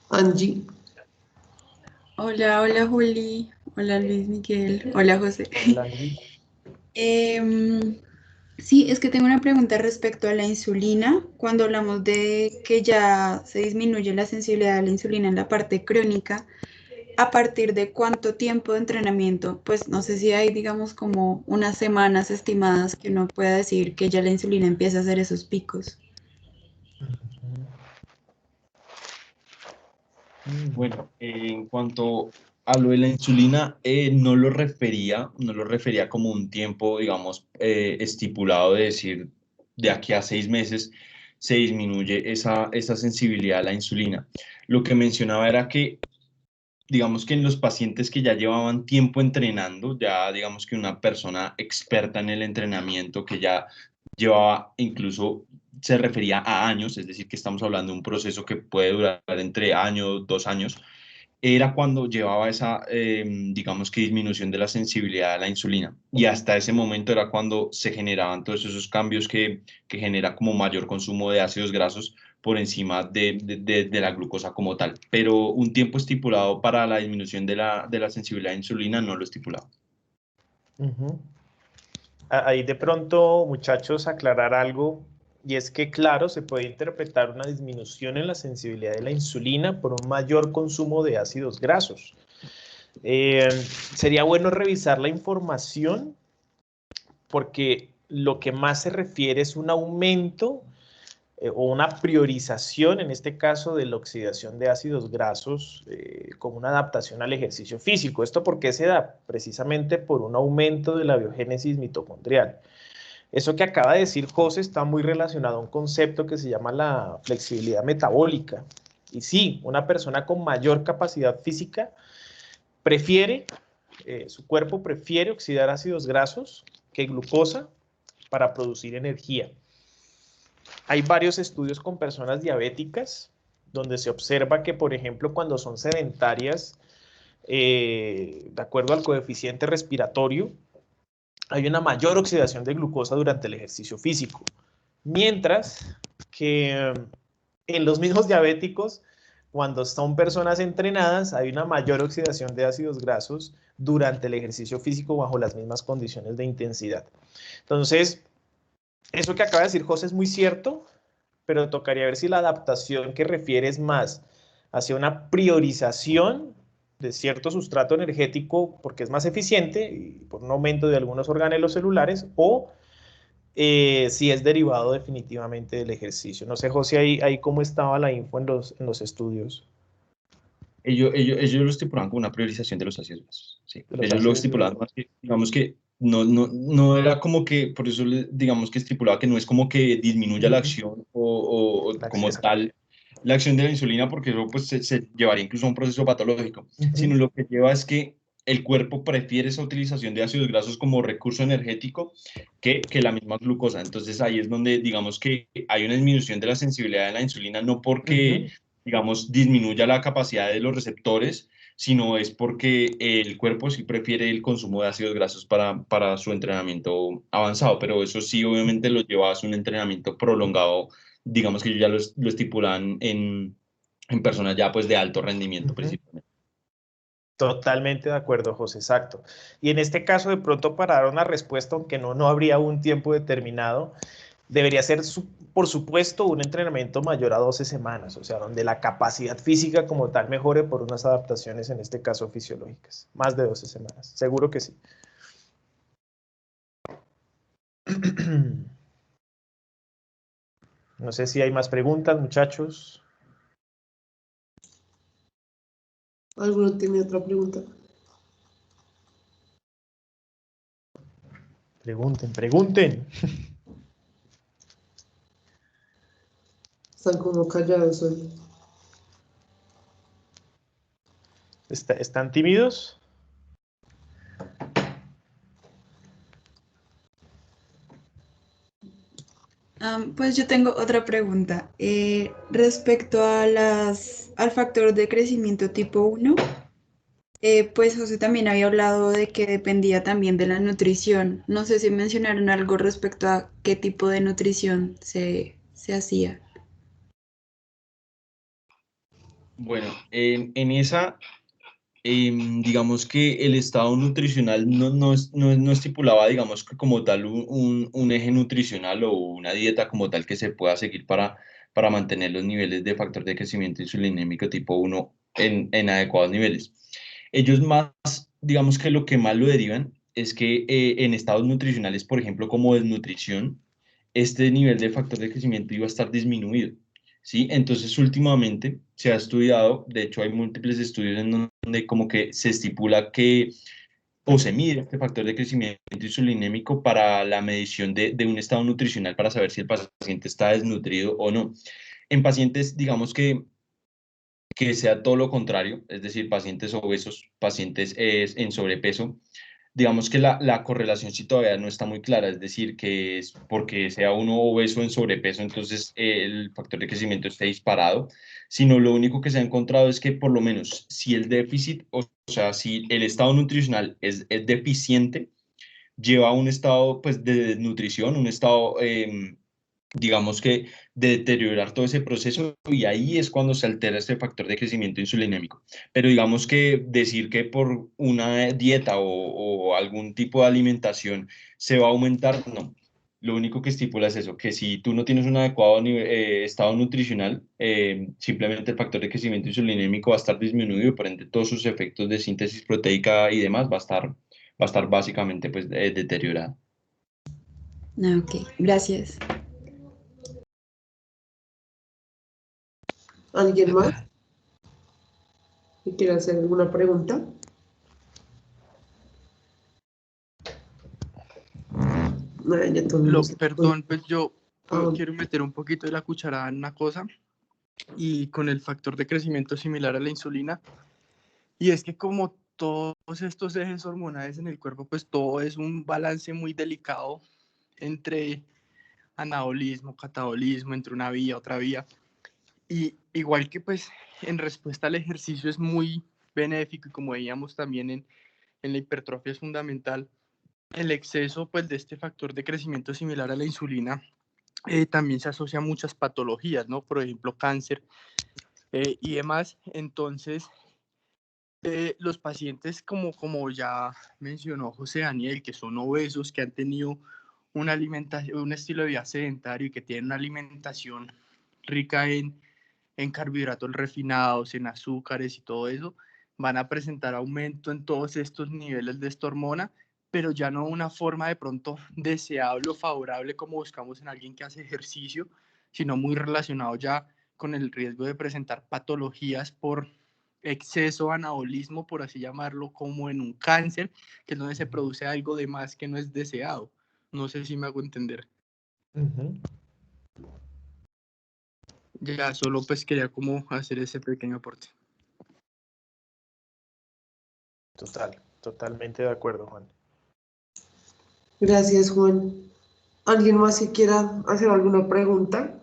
Angie. Hola, hola Juli, hola Luis Miguel, hola José. Hola, Angie. Sí, es que tengo una pregunta respecto a la insulina. Cuando hablamos de que ya se disminuye la sensibilidad a la insulina en la parte crónica, ¿a partir de cuánto tiempo de entrenamiento? Pues no sé si hay, digamos, como unas semanas estimadas que uno pueda decir que ya la insulina empieza a hacer esos picos. Bueno, en cuanto a lo de la insulina, no lo refería como un tiempo, digamos, estipulado de decir de aquí a 6 meses se disminuye esa sensibilidad a la insulina. Lo que mencionaba era que, digamos que en los pacientes que ya llevaban tiempo entrenando, ya digamos que una persona experta en el entrenamiento que ya llevaba incluso se refería a años, es decir, que estamos hablando de un proceso que puede durar entre año, 2 años, era cuando llevaba esa, digamos que disminución de la sensibilidad a la insulina. Y hasta ese momento era cuando se generaban todos esos cambios que genera como mayor consumo de ácidos grasos por encima de la glucosa como tal. Pero un tiempo estipulado para la disminución de la sensibilidad a insulina no lo estipulado. Ahí de pronto, muchachos, aclarar algo, y es que, claro, se puede interpretar una disminución en la sensibilidad de la insulina por un mayor consumo de ácidos grasos. Sería bueno revisar la información porque lo que más se refiere es un aumento o una priorización, en este caso, de la oxidación de ácidos grasos como una adaptación al ejercicio físico. ¿Esto por qué se da? Precisamente por un aumento de la biogénesis mitocondrial. Eso que acaba de decir José está muy relacionado a un concepto que se llama la flexibilidad metabólica. Y sí, una persona con mayor capacidad física prefiere, su cuerpo prefiere oxidar ácidos grasos que glucosa para producir energía. Hay varios estudios con personas diabéticas donde se observa que, por ejemplo, cuando son sedentarias, de acuerdo al coeficiente respiratorio, hay una mayor oxidación de glucosa durante el ejercicio físico. Mientras que en los mismos diabéticos, cuando son personas entrenadas, hay una mayor oxidación de ácidos grasos durante el ejercicio físico bajo las mismas condiciones de intensidad. Entonces, eso que acaba de decir José es muy cierto, pero tocaría ver si la adaptación que refiere es más hacia una priorización de cierto sustrato energético porque es más eficiente y por un aumento de algunos organelos celulares, o si es derivado definitivamente del ejercicio. No sé, José, ahí cómo estaba la info en los estudios. Ellos lo estipulaban como una priorización de los ácidos grasos. Sí. De los Ellos lo ácidos estipulaban grasos. más que, digamos que no era como que, por eso digamos que estipulaba que no es como que disminuya la acción o como tal la acción de la insulina, porque eso pues se llevaría incluso a un proceso patológico, sino lo que lleva es que el cuerpo prefiere esa utilización de ácidos grasos como recurso energético que la misma glucosa. Entonces ahí es donde digamos que hay una disminución de la sensibilidad de la insulina, no porque digamos, disminuya la capacidad de los receptores, sino es porque el cuerpo sí prefiere el consumo de ácidos grasos para su entrenamiento avanzado, pero eso sí obviamente lo lleva a un entrenamiento prolongado, digamos que ellos ya lo estipulan en personas ya pues de alto rendimiento principalmente. Totalmente de acuerdo, José, exacto. Y en este caso, de pronto, para dar una respuesta, aunque no habría un tiempo determinado, debería ser, por supuesto, un entrenamiento mayor a 12 semanas, o sea, donde la capacidad física como tal mejore por unas adaptaciones, en este caso fisiológicas. Más de 12 semanas, seguro que sí. No sé si hay más preguntas, muchachos. ¿Alguno tiene otra pregunta? Pregunten. Están como callados hoy. ¿Están tímidos? Pues yo tengo otra pregunta. Respecto a al factor de crecimiento tipo 1, pues José también había hablado de que dependía también de la nutrición. No sé si mencionaron algo respecto a qué tipo de nutrición se hacía. Bueno, en esa, digamos que el estado nutricional no estipulaba, digamos que como tal un eje nutricional o una dieta como tal que se pueda seguir para mantener los niveles de factor de crecimiento insulinémico tipo 1 en adecuados niveles. Ellos más, digamos que lo que más lo derivan es que en estados nutricionales, por ejemplo, como desnutrición, este nivel de factor de crecimiento iba a estar disminuido. ¿Sí? Entonces, últimamente se ha estudiado, de hecho hay múltiples estudios en donde como que se estipula que o se mide este factor de crecimiento insulinémico para la medición de un estado nutricional para saber si el paciente está desnutrido o no. En pacientes, digamos que sea todo lo contrario, es decir, pacientes obesos, pacientes en sobrepeso, digamos que la correlación sí todavía no está muy clara, es decir, que es porque sea uno obeso en sobrepeso, entonces el factor de crecimiento esté disparado, sino lo único que se ha encontrado es que por lo menos si el déficit, o sea, si el estado nutricional es deficiente, lleva a un estado pues de desnutrición, un estado digamos que de deteriorar todo ese proceso y ahí es cuando se altera este factor de crecimiento insulinémico. Pero digamos que decir que por una dieta o algún tipo de alimentación se va a aumentar, no. Lo único que estipula es eso, que si tú no tienes un adecuado estado nutricional, simplemente el factor de crecimiento insulinémico va a estar disminuido y por ende todos sus efectos de síntesis proteica y demás va a estar básicamente pues deteriorado. Ok, gracias. ¿Alguien más que quiera hacer alguna pregunta? Ya todo el mundo se fue. Perdón, pues yo Ah, quiero meter un poquito de la cucharada en una cosa y con el factor de crecimiento similar a la insulina. Y es que como todos estos ejes hormonales en el cuerpo, pues todo es un balance muy delicado entre anabolismo, catabolismo, entre una vía, otra vía. Y igual que pues en respuesta al ejercicio es muy benéfico y como veíamos también en la hipertrofia es fundamental, el exceso pues de este factor de crecimiento similar a la insulina también se asocia a muchas patologías, ¿no? Por ejemplo, cáncer y demás. Entonces, los pacientes, como ya mencionó José Daniel, que son obesos, que han tenido una alimentación, un estilo de vida sedentario y que tienen una alimentación rica en carbohidratos refinados, en azúcares y todo eso, van a presentar aumento en todos estos niveles de esta hormona, pero ya no una forma de pronto deseable o favorable como buscamos en alguien que hace ejercicio, sino muy relacionado ya con el riesgo de presentar patologías por exceso anabolismo, por así llamarlo, como en un cáncer, que es donde se produce algo de más que no es deseado. No sé si me hago entender. Ya solo pues quería como hacer ese pequeño aporte. Totalmente de acuerdo, Juan. gracias, Juan. ¿Alguien más que quiera hacer alguna pregunta?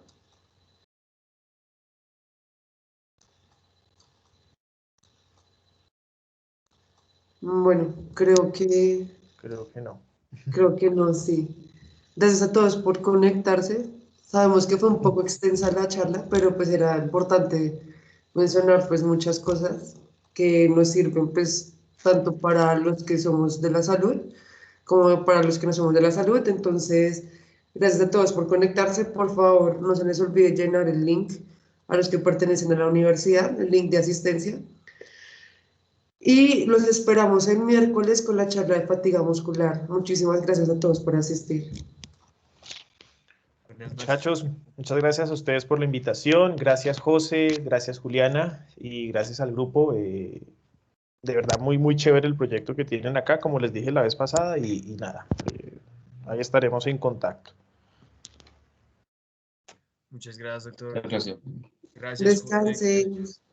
Bueno, Creo que no. creo que no, sí. Gracias a todos por conectarse. Sabemos que fue un poco extensa la charla, pero pues era importante mencionar pues muchas cosas que nos sirven pues tanto para los que somos de la salud como para los que no somos de la salud. Entonces, gracias a todos por conectarse. Por favor, no se les olvide llenar el link a los que pertenecen a la universidad, el link de asistencia. Y los esperamos el miércoles con la charla de fatiga muscular. Muchísimas gracias a todos por asistir. Muchachos, muchas gracias a ustedes por la invitación. Gracias, José. Gracias, Juliana. Y gracias al grupo. De verdad, muy, muy chévere el proyecto que tienen acá, como les dije la vez pasada. Y nada, ahí estaremos en contacto. Muchas gracias, doctor. Gracias. Gracias, José. Descansen.